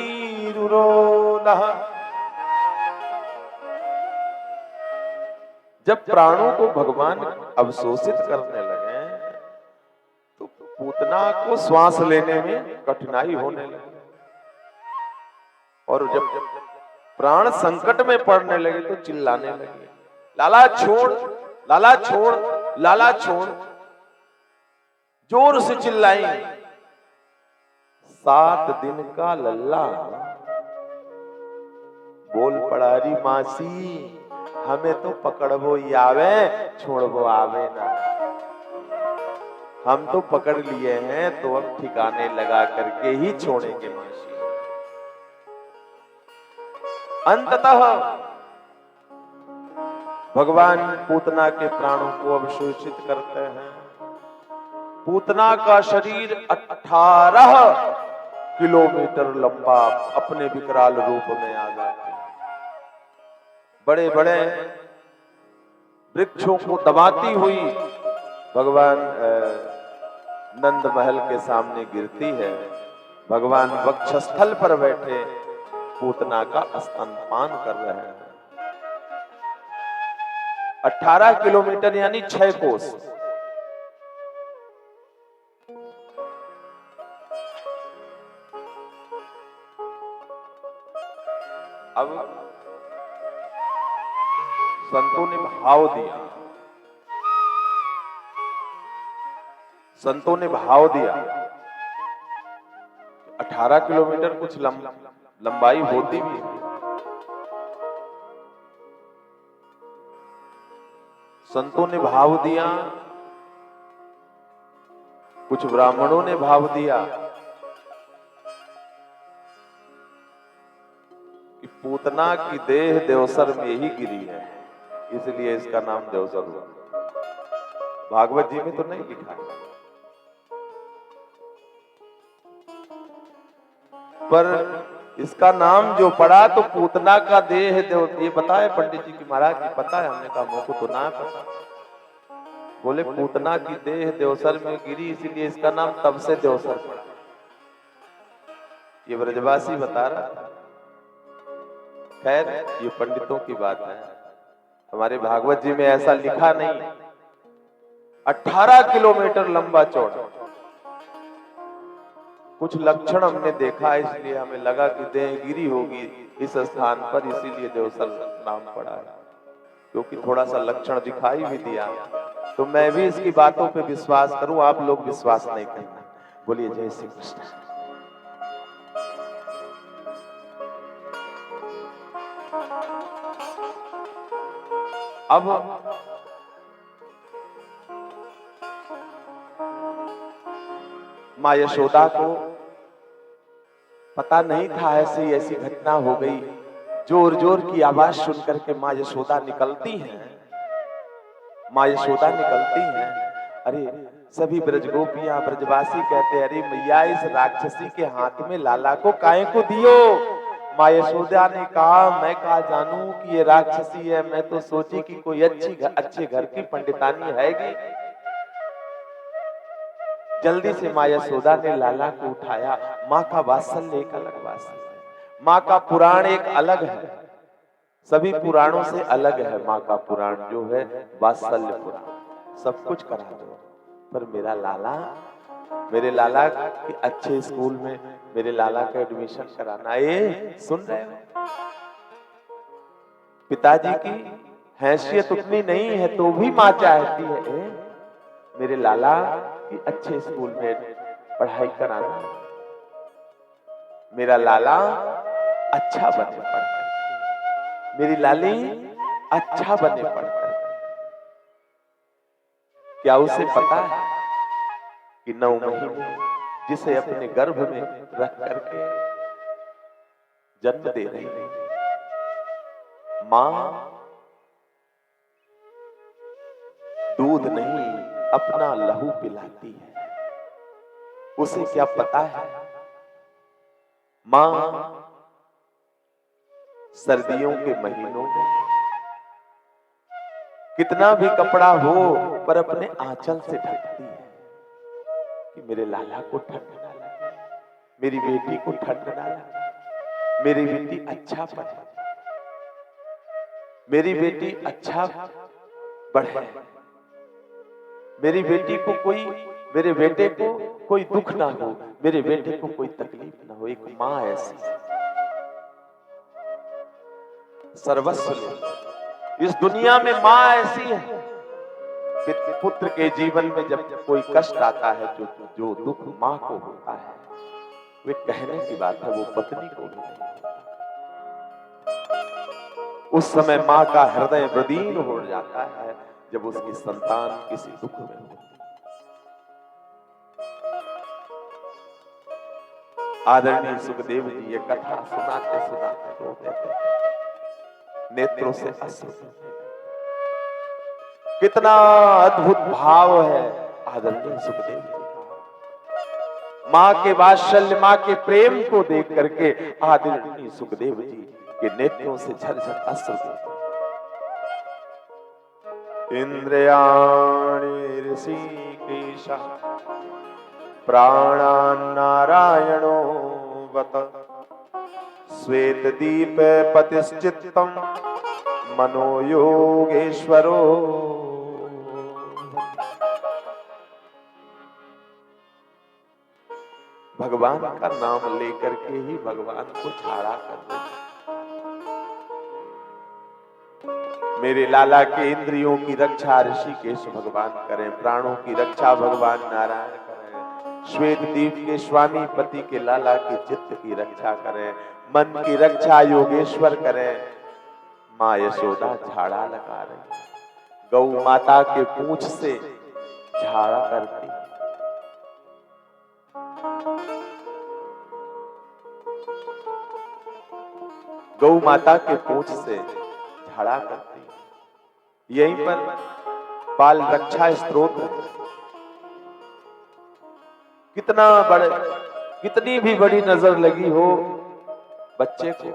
[SPEAKER 1] जब प्राणों को भगवान अवशोषित करने लगे तो पूतना को श्वास लेने में कठिनाई होने लगी, और जब प्राण संकट में पड़ने लगे तो चिल्लाने लगे, लाला छोड़, लाला छोड़, लाला छोड़। जोर से चिल्लाई। 7 दिन का लल्ला बोल पड़ारी मासी, हमें तो पकड़बो ही आवे, छोड़बो आवे ना। हम तो पकड़ लिए हैं तो अब ठिकाने लगा करके ही छोड़ेंगे मासी। अंततः भगवान पूतना के प्राणों को अवशोषित करते हैं। पूतना का शरीर 18 किलोमीटर लंबा अपने विकराल रूप में आ जाते हैं। बड़े बड़े वृक्षों को दबाती हुई भगवान नंद महल के सामने गिरती है। भगवान वक्षस्थल पर बैठे पूतना का स्तनपान कर रहे हैं। 18 किलोमीटर यानी 6 कोस। अब संतों ने भाव दिया, संतों ने भाव दिया 18 किलोमीटर कुछ लंबाई होती भी है। संतों ने भाव दिया, कुछ ब्राह्मणों ने भाव दिया कि पूतना की देह देवसर में ही गिरी है, इसलिए इसका नाम देवसर हुआ। भागवत जी में तो नहीं लिखा है, पर इसका नाम जो पड़ा तो पूतना का देह देव। ये बताए पंडित जी की महाराज जी पता है? हमने कहा मुझको तो ना पता। बोले पूतना की देह देवसर में गिरी इसलिए इसका नाम तब से देवसर पड़ा। ये ब्रजवासी बता रहा था। खैर ये पंडितों की बात है, हमारे भागवत जी में ऐसा लिखा नहीं। 18 किलोमीटर लंबा चौड़ा। कुछ लक्षण हमने देखा इसलिए हमें लगा कि देहगिरी होगी इस स्थान पर, इसीलिए देवसर नाम पड़ा है, क्योंकि थोड़ा सा लक्षण दिखाई भी दिया। तो मैं भी इसकी बातों पे विश्वास करूं, आप लोग विश्वास नहीं करना। बोलिए जय श्री कृष्ण। अब मां यशोदा को पता नहीं था ऐसी ऐसी घटना हो गई। जोर जोर की आवाज सुनकर के मां यशोदा निकलती हैं। मां यशोदा निकलती हैं। अरे सभी ब्रजगोपियां ब्रजवासी कहते, अरे मैया इस राक्षसी के हाथ में लाला को काहे को दियो? मां यशोदा ने कहा, मैं कहा जानू कि ये राक्षसी है, मैं तो सोची कि कोई अच्छे घर की पंडितानी हैगी। जल्दी से मां यशोदा ने लाला को उठाया। मां का वात्सल्य एक अलग वात्सल्य है, मां का पुराण एक अलग है, सभी पुराणों से अलग है। मां का पुराण जो है वात्सल्य पुराण, सब कुछ करा दो पर मेरे लाला के अच्छे स्कूल में मेरे लाला का एडमिशन कराना। ये सुन रहे हो? पिताजी की हैसियत उतनी नहीं है तो भी मां चाहती है मेरे लाला की अच्छे स्कूल में पढ़ाई कराना, मेरा लाला अच्छा बने पढ़कर, मेरी लाली अच्छा बने पढ़कर। क्या उसे पता है कि 9 महीने जिसे अपने गर्भ में रख करके जन्म दे रही है मां, दूध नहीं अपना लहू पिलाती है। उसे क्या पता है मां सर्दियों के महीनों में कितना भी कपड़ा हो पर अपने आंचल से ढकती है कि मेरे लाला को ठंड ना लगे, मेरी बेटी को ठंड ना लगे, मेरी बेटी अच्छा पढ़े, मेरी बेटी अच्छा बढ़े, मेरी बेटी को कोई, मेरे बेटे को कोई दुख ना हो, मेरे बेटे को कोई तकलीफ ना हो। एक मां ऐसी सर्वस्व ले। इस दुनिया में मां ऐसी है कि पुत्र के जीवन में जब कोई कष्ट आता है, जो दुख मां को होता है, वे कहने की बात है, वो पत्नी को भी नहीं होता। उस समय मां का हृदय व्रदीन हो जाता है जब उसकी संतान किसी दुख में होती। आदरणीय सुखदेव जी ये कथा सुनाते सुनाते रो देते, नेत्रों से अश्रु। कितना अद्भुत भाव है आदरणीय सुखदेव जी का। मां के वात्सल्य, मां के प्रेम को देख करके आदरणीय सुखदेव जी के नेत्रों से झरझर अश्रु गिरते। इंद्रियाणि ऋषिकेश प्राणान्नारायणो वत श्वेतदीप पतिश्चित्तम मनो योगेश्वरो। भगवान का नाम लेकर के ही भगवान को झाड़ा कर देते। मेरे लाला के इंद्रियों की रक्षा ऋषिकेश भगवान करें, प्राणों की रक्षा भगवान नारायण करें, श्वेत दीप के स्वामी पति के लाला के चित्त की रक्षा करें, मन की रक्षा योगेश्वर करें। मां यशोदा झाड़ा लगा रही, गौ माता के पूंछ से झाड़ा करती। गौ माता के पूंछ से झाड़ा करती। यहीं पर बाल रक्षा स्तोत्र है। कितना बड़े, कितनी भी बड़ी नजर लगी हो बच्चे को,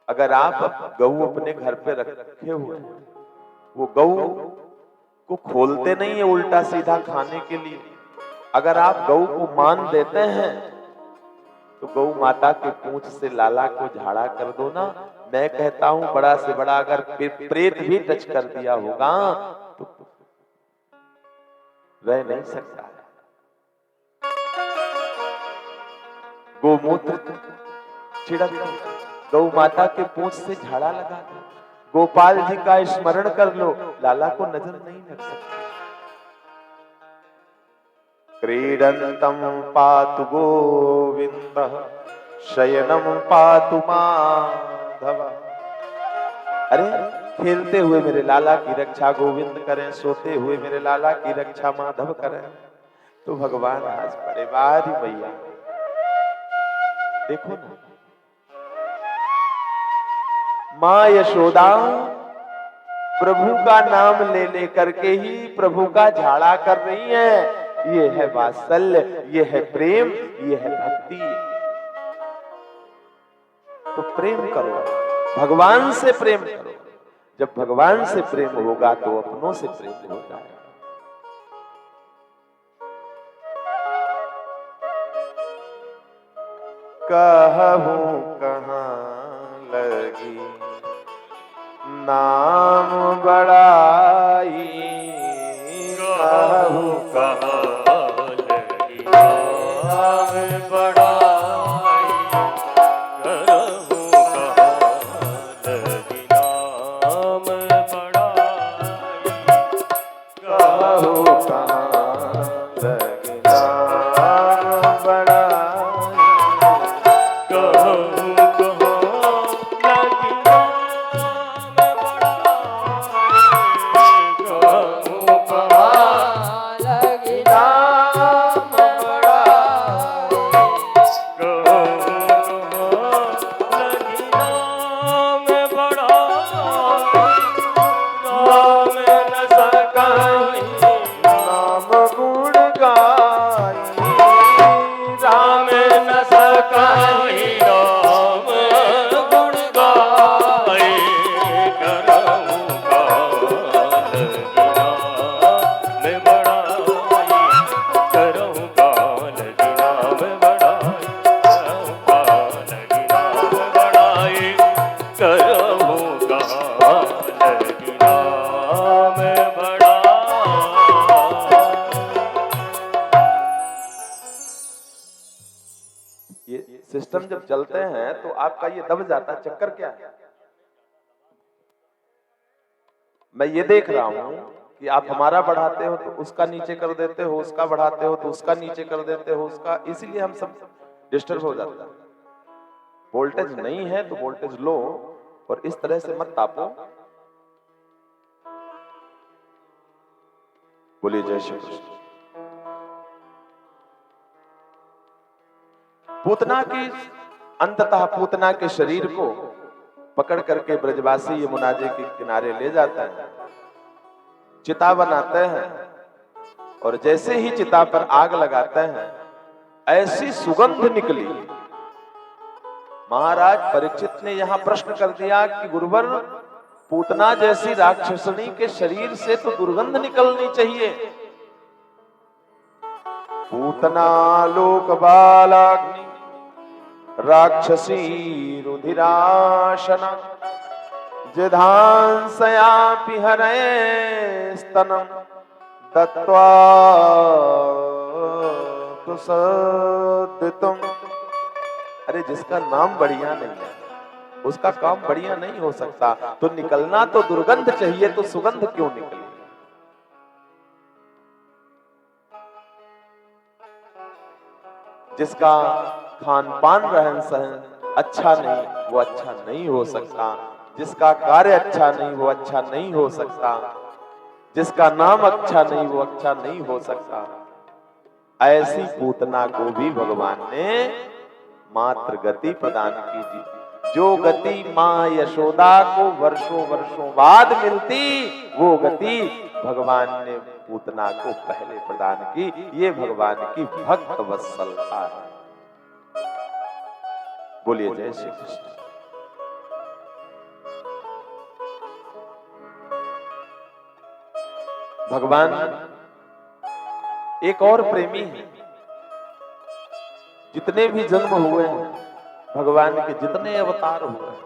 [SPEAKER 1] अगर आप गऊ अपने घर पे रखे हुए हैं, वो गऊ को खोलते नहीं है उल्टा सीधा खाने के लिए। अगर आप गऊ को मान देते हैं तो गऊ माता के पूंछ से लाला को झाड़ा कर दो ना। मैं कहता हूं बड़ा से बड़ा अगर प्रेत भी टच कर दिया होगा तो रह नहीं सकता है। गोमूत्र छिड़क गौ माता के पूंछ से झाड़ा लगा दो, गोपाल जी का स्मरण कर लो, लाला को नजर नहीं लग सकती। क्रीडंतम पातु गोविंदः शयनम पातु माधव। अरे खेलते हुए मेरे लाला की रक्षा गोविंद करें, सोते हुए मेरे लाला की रक्षा माधव करें। तो भगवान हंस पड़े, वारी मैया देखो ना, मां यशोदा प्रभु का नाम ले लेकर के ही प्रभु का झाड़ा कर रही है। ये है वात्सल्य, ये है प्रेम, ये है भक्ति। तो प्रेम करो, भगवान से प्रेम करो। जब भगवान से प्रेम होगा तो अपनों से प्रेम हो जाएगा। कहूं कहां लगी नाम बड़ाई, कहूं
[SPEAKER 2] कहां लगी नाम बड़ाई, कहूं कहां लगी नाम बड़ाई,
[SPEAKER 1] कहूं कहां लगी नाम बड़ाई। ये सिस्टम जब चलते हैं तो आपका ये दब जाता है। चक्कर क्या है? मैं ये देख रहा हूं कि आप हमारा बढ़ाते हो तो उसका नीचे कर देते हो, उसका बढ़ाते हो तो उसका नीचे कर देते हो, उसका, इसीलिए हम सब डिस्टर्ब हो जाते हैं। वोल्टेज नहीं है तो वोल्टेज लो, और इस तरह से मत तापो। बोलिए जय श्री कृष्ण। पूतना की, अंततः पूतना के शरीर को पकड़ करके ब्रजवासी यमुना जी के किनारे ले जाता है, चिता बनाते हैं, और जैसे ही चिता पर आग लगाते हैं ऐसी सुगंध निकली। महाराज परीक्षित ने यहां प्रश्न कर दिया कि गुरुवर, पूतना जैसी राक्षसनी के शरीर से तो दुर्गंध निकलनी चाहिए। पूतना लोक बालाग्नि राक्षसी रुधिराशना जिधांसयापि हरे स्तनम दत्वा तो सद्दितुम। अरे जिसका नाम बढ़िया नहीं है उसका काम बढ़िया नहीं हो सकता, तो निकलना तो दुर्गंध चाहिए, तो सुगंध क्यों निकली? जिसका खान पान रहन सहन अच्छा नहीं वो अच्छा नहीं हो सकता, जिसका कार्य अच्छा नहीं वो अच्छा नहीं हो सकता, जिसका नाम अच्छा नहीं वो अच्छा नहीं हो सकता। ऐसी पूतना को भी भगवान ने मात्र गति प्रदान कीजिए। जो गति मां यशोदा को वर्षों वर्षों बाद मिलती, वो गति भगवान ने पूतना को पहले प्रदान की। ये भगवान की भक्त वत्सलता है। बोलिए जय श्री कृष्ण। भगवान एक और प्रेमी है। जितने भी जन्म हुए हैं, भगवान के जितने अवतार हुए हैं,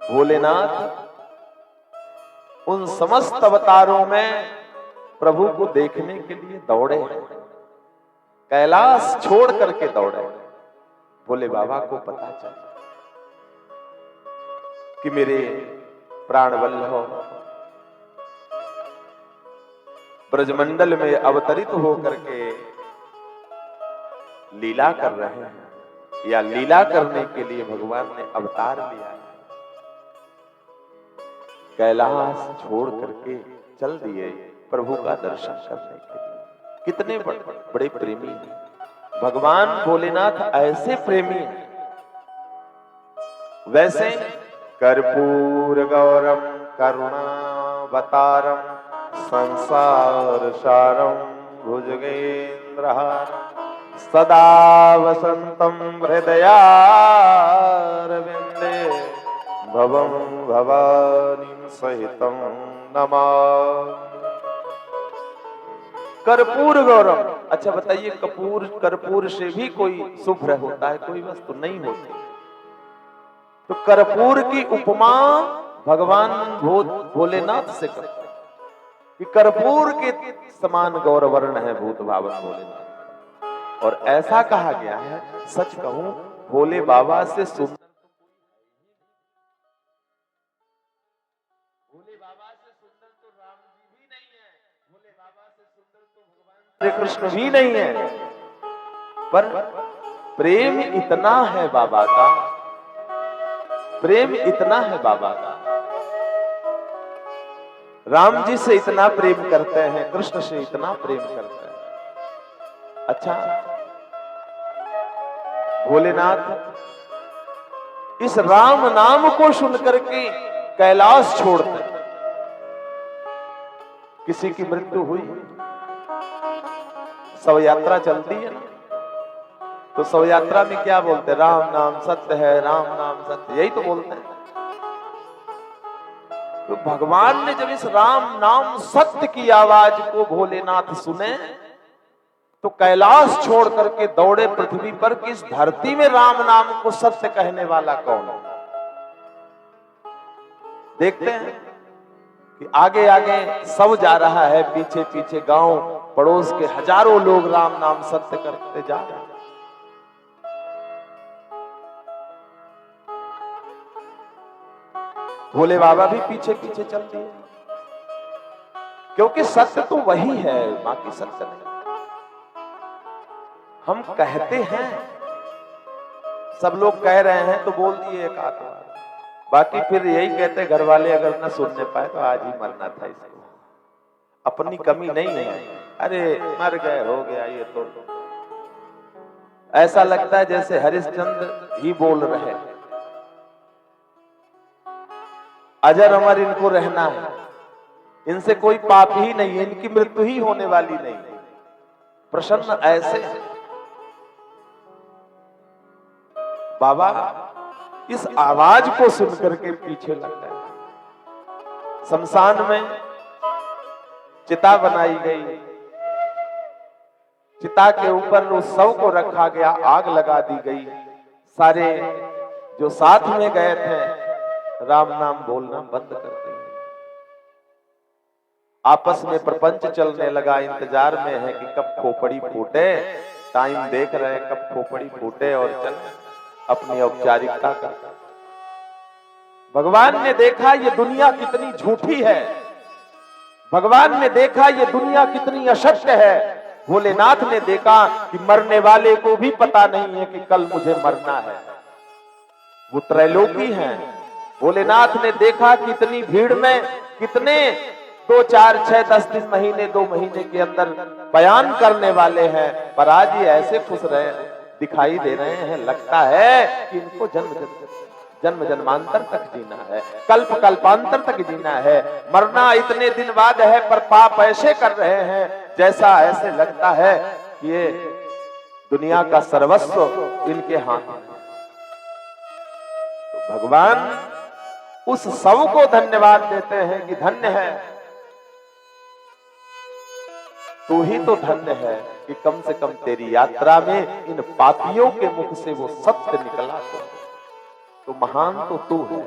[SPEAKER 1] भोलेनाथ उन समस्त अवतारों में प्रभु को देखने के लिए दौड़े, कैलाश छोड़ करके दौड़े। भोले बाबा को पता चला कि मेरे प्राण वल्लभ ब्रजमंडल में अवतरित होकर के लीला कर रहे हैं, या लीला करने के लिए भगवान ने अवतार लिया है। कैलाश छोड़ करके चल दिए प्रभु का दर्शन करने के लिए। कितने बड़े प्रेमी हैं भगवान भोलेनाथ, ऐसे प्रेमी हैं। वैसे कर्पूर गौरम करुणावतारम संसार सारम भुजगेंद्रहारम सदा वसंतम हृदयारविंदे भवं भवानी सहितं नमामि। कर्पूर गौरम। अच्छा बताइए, कर्पूर से भी कोई शुभ्र होता है? कोई वस्तु नहीं होती। तो कर्पूर की उपमा भगवान भोलेनाथ से करते हैं कि कर्पूर के समान गौरवर्ण है भूत भावन भोलेनाथ। और ऐसा कहा गया है, सच कहूं भोले बाबा से सुंदर तो राम जी भी नहीं है, भोले बाबा से सुंदर तो भगवान श्री कृष्ण भी नहीं है, पर प्रेम इतना है बाबा का, प्रेम इतना है बाबा का। राम जी से इतना प्रेम करते हैं, कृष्ण से इतना प्रेम करते हैं। अच्छा, भोलेनाथ इस राम नाम को सुनकर के कैलाश छोड़ते हैं। किसी की मृत्यु हुई, शव यात्रा चलती है ना, तो शव यात्रा में क्या बोलते हैं? राम नाम सत्य है, राम नाम सत्य, यही तो बोलते हैं। तो भगवान ने जब इस राम नाम सत्य की आवाज को भोलेनाथ सुने, तो कैलाश छोड़ करके दौड़े पृथ्वी पर कि इस धरती में राम नाम को सत्य कहने वाला कौन है। देखते हैं कि आगे आगे सब जा रहा है, पीछे पीछे गांव पड़ोस के हजारों लोग राम नाम सत्य करते जा रहे हैं। भोले बाबा भी पीछे पीछे चल दिए, क्योंकि सत्य तो वही है, बाकी सत्य नहीं। हम कहते हैं, सब लोग कह रहे हैं तो बोल दिए एक आध बार, बाकी फिर यही कहते घर वाले अगर न सुनने पाए तो आज ही मरना था इसको, अपनी कमी नहीं है, अरे मर गए हो गया ये तो। ऐसा लगता है जैसे हरिश्चंद्र ही बोल रहे हैं, अजर अमर इनको रहना है, इनसे कोई पाप ही नहीं है, इनकी मृत्यु ही होने वाली नहीं है। प्रसन्न ऐसे है बाबा, इस आवाज को सुनकर के पीछे लग गए। शमशान में चिता बनाई गई, चिता के ऊपर उस शव को रखा गया, आग लगा दी गई। सारे जो साथ में गए थे राम नाम बोलना बंद कर दिए, आपस में प्रपंच चलने लगा, इंतजार में है कि कब खोपड़ी फूटे, टाइम देख रहे हैं कब खोपड़ी फूटे और चल अपनी औपचारिकता का। भगवान ने देखा ये दुनिया कितनी झूठी है, भगवान ने देखा ये दुनिया कितनी असत्य है। भोलेनाथ ने देखा कि मरने वाले को भी पता नहीं है कि कल मुझे मरना है, वो त्रैलोकी हैं। भोलेनाथ ने देखा कि इतनी भीड़ में कितने 2, 4, 6, 10 दिन, महीने, 2 महीने के अंदर बयान करने वाले हैं, पर आज ये ऐसे खुश रहे दिखाई दे रहे हैं, लगता है कि इनको जन्म जन्मांतर तक जीना है, कल्प कल्पांतर तक जीना है, मरना इतने दिन बाद है, पर पाप ऐसे कर रहे हैं जैसा ऐसे लगता है कि ये दुनिया का सर्वस्व इनके हाथ में। तो भगवान उस सब को धन्यवाद देते हैं कि धन्य है, तू ही तो धन्य है कि कम से कम तेरी यात्रा में इन पापियों के मुख से वो सत्य निकला, तो महान तो तू है।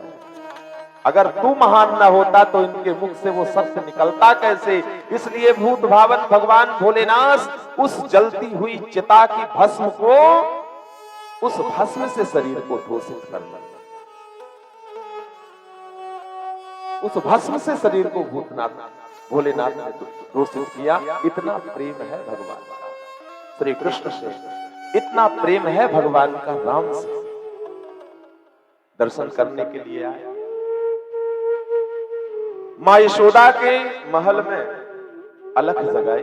[SPEAKER 1] अगर तू महान न होता तो इनके मुख से वो सत्य निकलता कैसे। इसलिए भूत भावन भगवान भोलेनाथ उस जलती हुई चिता की भस्म को, उस भस्म से शरीर को दूषित करना, उस भस्म से शरीर को भोलेनाथ ने दूषित किया। इतना प्रेम है भगवान का श्री कृष्ण से, इतना प्रेम है भगवान का राम से। दर्शन करने के लिए आए, मां यशोदा के महल में अलख जगाई,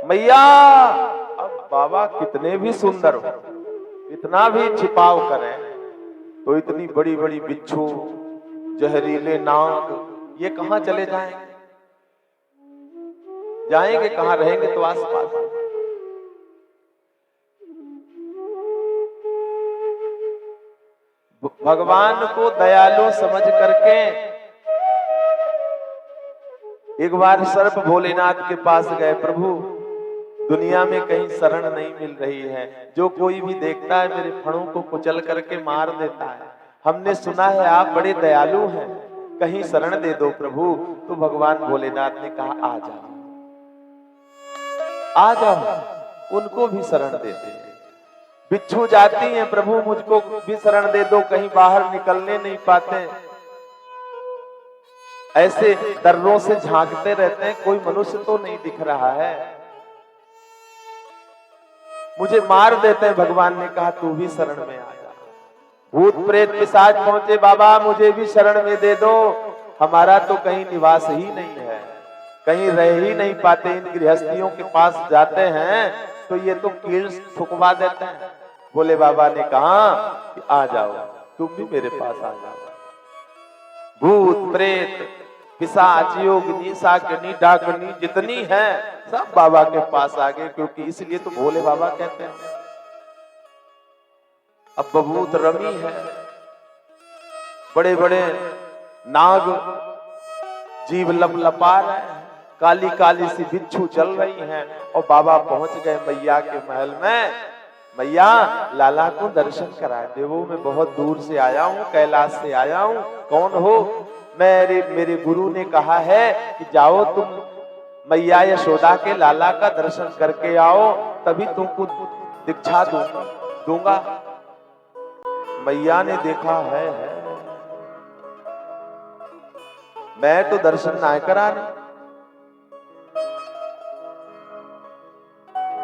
[SPEAKER 1] मैया अब बाबा कितने भी सुंदर हो, इतना भी छिपाव करें तो इतनी बड़ी बड़ी बिच्छू, जहरीले नाग, ये कहां चले जाएंगे, जाएंगे कहां, रहेंगे तो आसपास। भगवान को दयालु समझ करके एक बार सर्प भोलेनाथ के पास गए, प्रभु दुनिया में कहीं शरण नहीं मिल रही है, जो कोई भी देखता है मेरे फणों को कुचल करके मार देता है, हमने सुना है आप बड़े दयालु हैं, कहीं शरण दे दो प्रभु। तो भगवान भोलेनाथ ने कहा आ जाओ, आ जाओ, उनको भी शरण देते हैं। बिच्छू जाती हैं, प्रभु मुझको भी शरण दे दो, कहीं बाहर निकलने नहीं पाते, ऐसे दर्रों से झांकते रहते हैं, कोई मनुष्य तो नहीं दिख रहा है, मुझे मार देते हैं। भगवान ने कहा तू भी शरण में आ जा। भूत प्रेत पिशाच पहुंचे, बाबा मुझे भी शरण में दे दो, हमारा तो कहीं निवास ही नहीं है, कहीं रह ही नहीं पाते, इन गृहस्थियों के पास जाते हैं तो ये तो कील ठुकवा देते हैं। बोले बाबा ने कहा कि आ जाओ, तुम भी मेरे पास आ जाओ। भूत प्रेत पिशाच योगिनी शाकिनी डाकनी जितनी है सब बाबा के पास आ गए, क्योंकि इसलिए तो भोले बाबा कहते हैं। अब बभूत रमी है, बड़े बड़े नाग जीव लपलपा रहे हैं, काली काली सी बिच्छू चल रही हैं, और बाबा पहुंच गए मैया के महल में। मैया लाला को दर्शन करा दे, वो मैं बहुत दूर से आया हूँ, कैलाश से आया हूँ। कौन हो? मेरे गुरु ने कहा है कि जाओ तुम मैया यशोदा के लाला का दर्शन करके आओ, तभी तुमको दीक्षा दूंगा, दूंगा। मैया ने देखा है मैं तो दर्शन ना करा रही,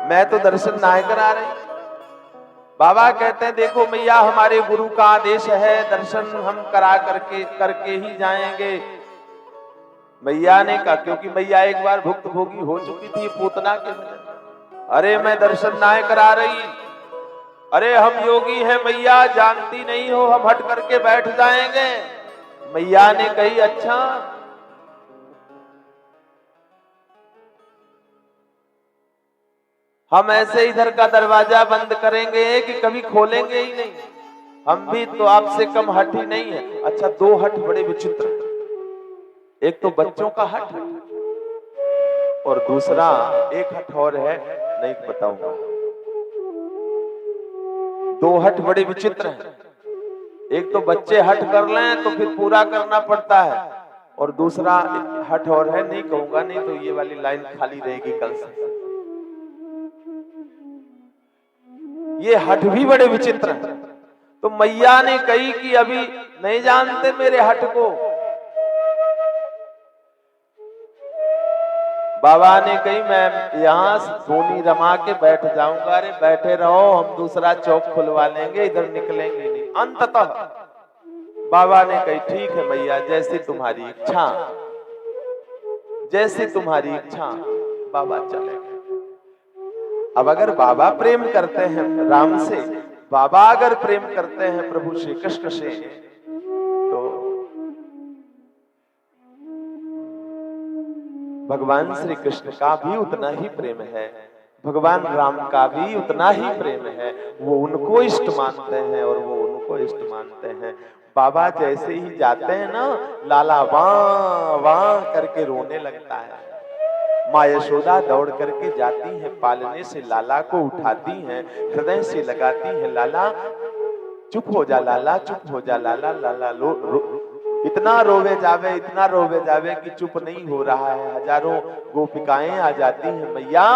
[SPEAKER 1] मैं तो दर्शन ना करा रही। बाबा कहते हैं देखो मैया हमारे गुरु का आदेश है, दर्शन हम करा करके ही जाएंगे। मैया ने कहा, क्योंकि मैया एक बार भुक्त भोगी हो चुकी थी पूतना के में। अरे मैं दर्शन ना करा रही, अरे हम योगी हैं मैया, जानती नहीं हो, हम हट करके बैठ जाएंगे। मैया ने कही अच्छा, हम ऐसे इधर का दरवाजा बंद करेंगे कि कभी खोलेंगे ही नहीं, हम भी तो आपसे कम हट ही नहीं है। अच्छा, दो हट बड़े विचित्र, एक तो बच्चों का हट और दूसरा एक हट और है, नहीं बताऊंगा। दो हट बड़े विचित्र हैं, एक तो बच्चे हट कर लें तो फिर पूरा करना पड़ता है, और दूसरा हट और है, नहीं कहूंगा, नहीं तो ये वाली लाइन खाली रहेगी कल से। ये हट भी बड़े विचित्र हैं। तो मैया ने कही कि अभी नहीं जानते मेरे हट को। बाबा ने कही मैं यहां धोनी रमा के बैठ जाऊंगा। अरे बैठे रहो, हम दूसरा चौक खुलवा लेंगे, इधर निकलेंगे नहीं। अंततः बाबा ने कही ठीक है मैया, जैसी तुम्हारी इच्छा, जैसी तुम्हारी इच्छा। बाबा चले गए। अब अगर बाबा प्रेम करते हैं राम से, बाबा अगर प्रेम करते हैं प्रभु श्री कृष्ण से, तो भगवान श्री कृष्ण का भी उतना ही प्रेम है, भगवान राम का भी उतना ही प्रेम है। वो उनको इष्ट मानते हैं और वो उनको इष्ट मानते हैं। बाबा जैसे ही जाते हैं ना, लाला वां वां करके रोने लगता है। माँ यशोदा दौड़ करके जाती है, पालने से लाला को उठाती हैं, हृदय से लगाती है, लाला चुप हो जा, लाला चुप हो जा, लाला लाला इतना रोवे जावे, इतना रोवे जावे कि चुप नहीं हो रहा है। हजारों गोपिकाएं आ जाती हैं, मैया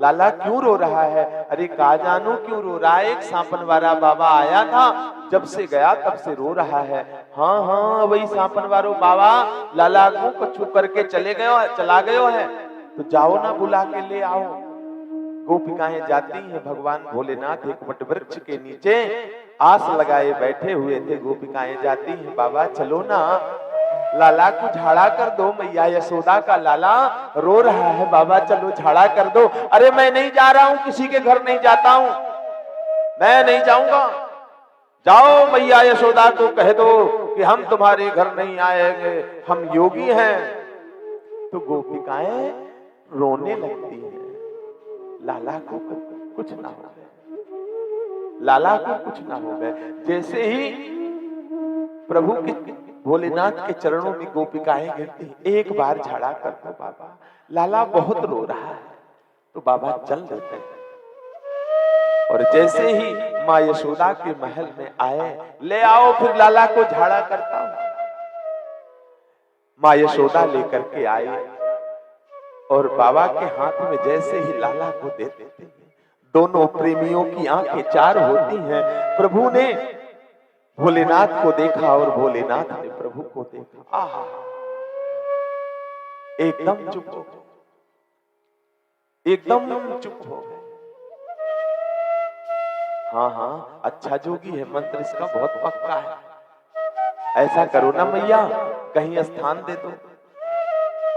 [SPEAKER 1] लाला क्यों रो रहा है? अरे का जानू क्यों रो रहा है, एक सांपन वाला बाबा आया था, जब से गया तब से रो रहा है। हाँ हाँ वही सांपन वालो बाबा लाला को कछु करके चला गयो है, तो जाओ ना बुला के ले आओ। गोपिकाएं जाती हैं, भगवान भोलेनाथ एक वट वृक्ष के नीचे आस लगाए बैठे हुए थे। गोपिकाएं जाती हैं, बाबा चलो ना, लाला को झाड़ा कर दो, मैया यशोदा का लाला रो रहा है, बाबा चलो झाड़ा कर दो। अरे मैं नहीं जा रहा हूं, किसी के घर नहीं जाता हूं, मैं नहीं जाऊंगा। जाओ मैया यशोदा को कह दो कि हम तुम्हारे घर नहीं आएंगे, हम योगी हैं। तो गोपिकाएं रोने लगती हैं, लाला को कुछ ना हो गए, लाला को कुछ ना हो गए। जैसे ही प्रभु के भोलेनाथ के चरणों में गोपिकाएं गिरती, एक बार झाड़ा कर दो बाबा, लाला बहुत रो रहा है। तो बाबा चल देते हैं, और जैसे ही माँ यशोदा के महल में आए, ले आओ फिर लाला को झाड़ा करता हूं। माँ यशोदा लेकर के आई और बाबा के हाथ में जैसे ही लाला को दे देते हैं, दोनों प्रेमियों की आंखें चार होती हैं। प्रभु ने भोलेनाथ को देखा और भोलेनाथ ने प्रभु को देखा, आहा एकदम चुप हो गए, एकदम चुप हो गए। हाँ हाँ अच्छा जोगी है, मंत्र इसका बहुत पक्का है, ऐसा करो ना मैया, कहीं स्थान दे दो।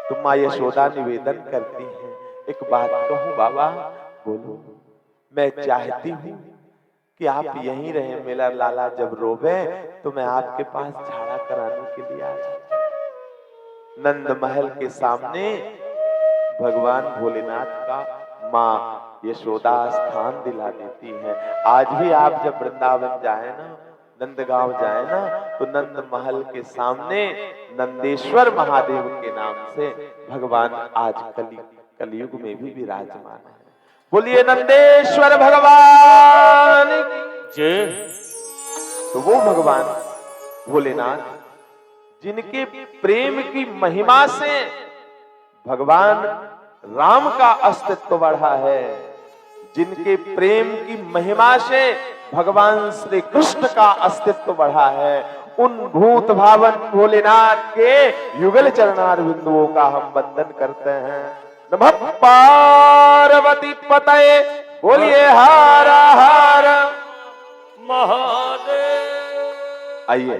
[SPEAKER 1] तो माँ यशोदा निवेदन करती हैं, एक बात कहूं बाबा, बोलो। मैं चाहती हूं कि आप यहीं रहें, मेरा लाला जब रोवे तो मैं आपके पास झाड़ा कराने के लिए आ जाऊं। नंद महल के सामने भगवान भोलेनाथ का माँ यशोदा स्थान दिला देती है। आज भी आप जब वृंदावन जाए ना, नंदगांव जाए ना, तो नंद महल के सामने नंदेश्वर महादेव के नाम से भगवान आज कलयुग में भी विराजमान है। बोलिए नंदेश्वर भगवान
[SPEAKER 2] जय।
[SPEAKER 1] तो वो भगवान भोलेनाथ जिनके प्रेम की महिमा से भगवान राम का अस्तित्व बढ़ा है, जिनके प्रेम की महिमा से भगवान श्री कृष्ण का अस्तित्व बढ़ा है, उन भूत भावन भोलेनाथ के युगल चरणार बिंदुओं का हम वंदन करते हैं। नमः पार्वती पतये, बोलिए हर हर
[SPEAKER 2] महादेव।
[SPEAKER 1] आइए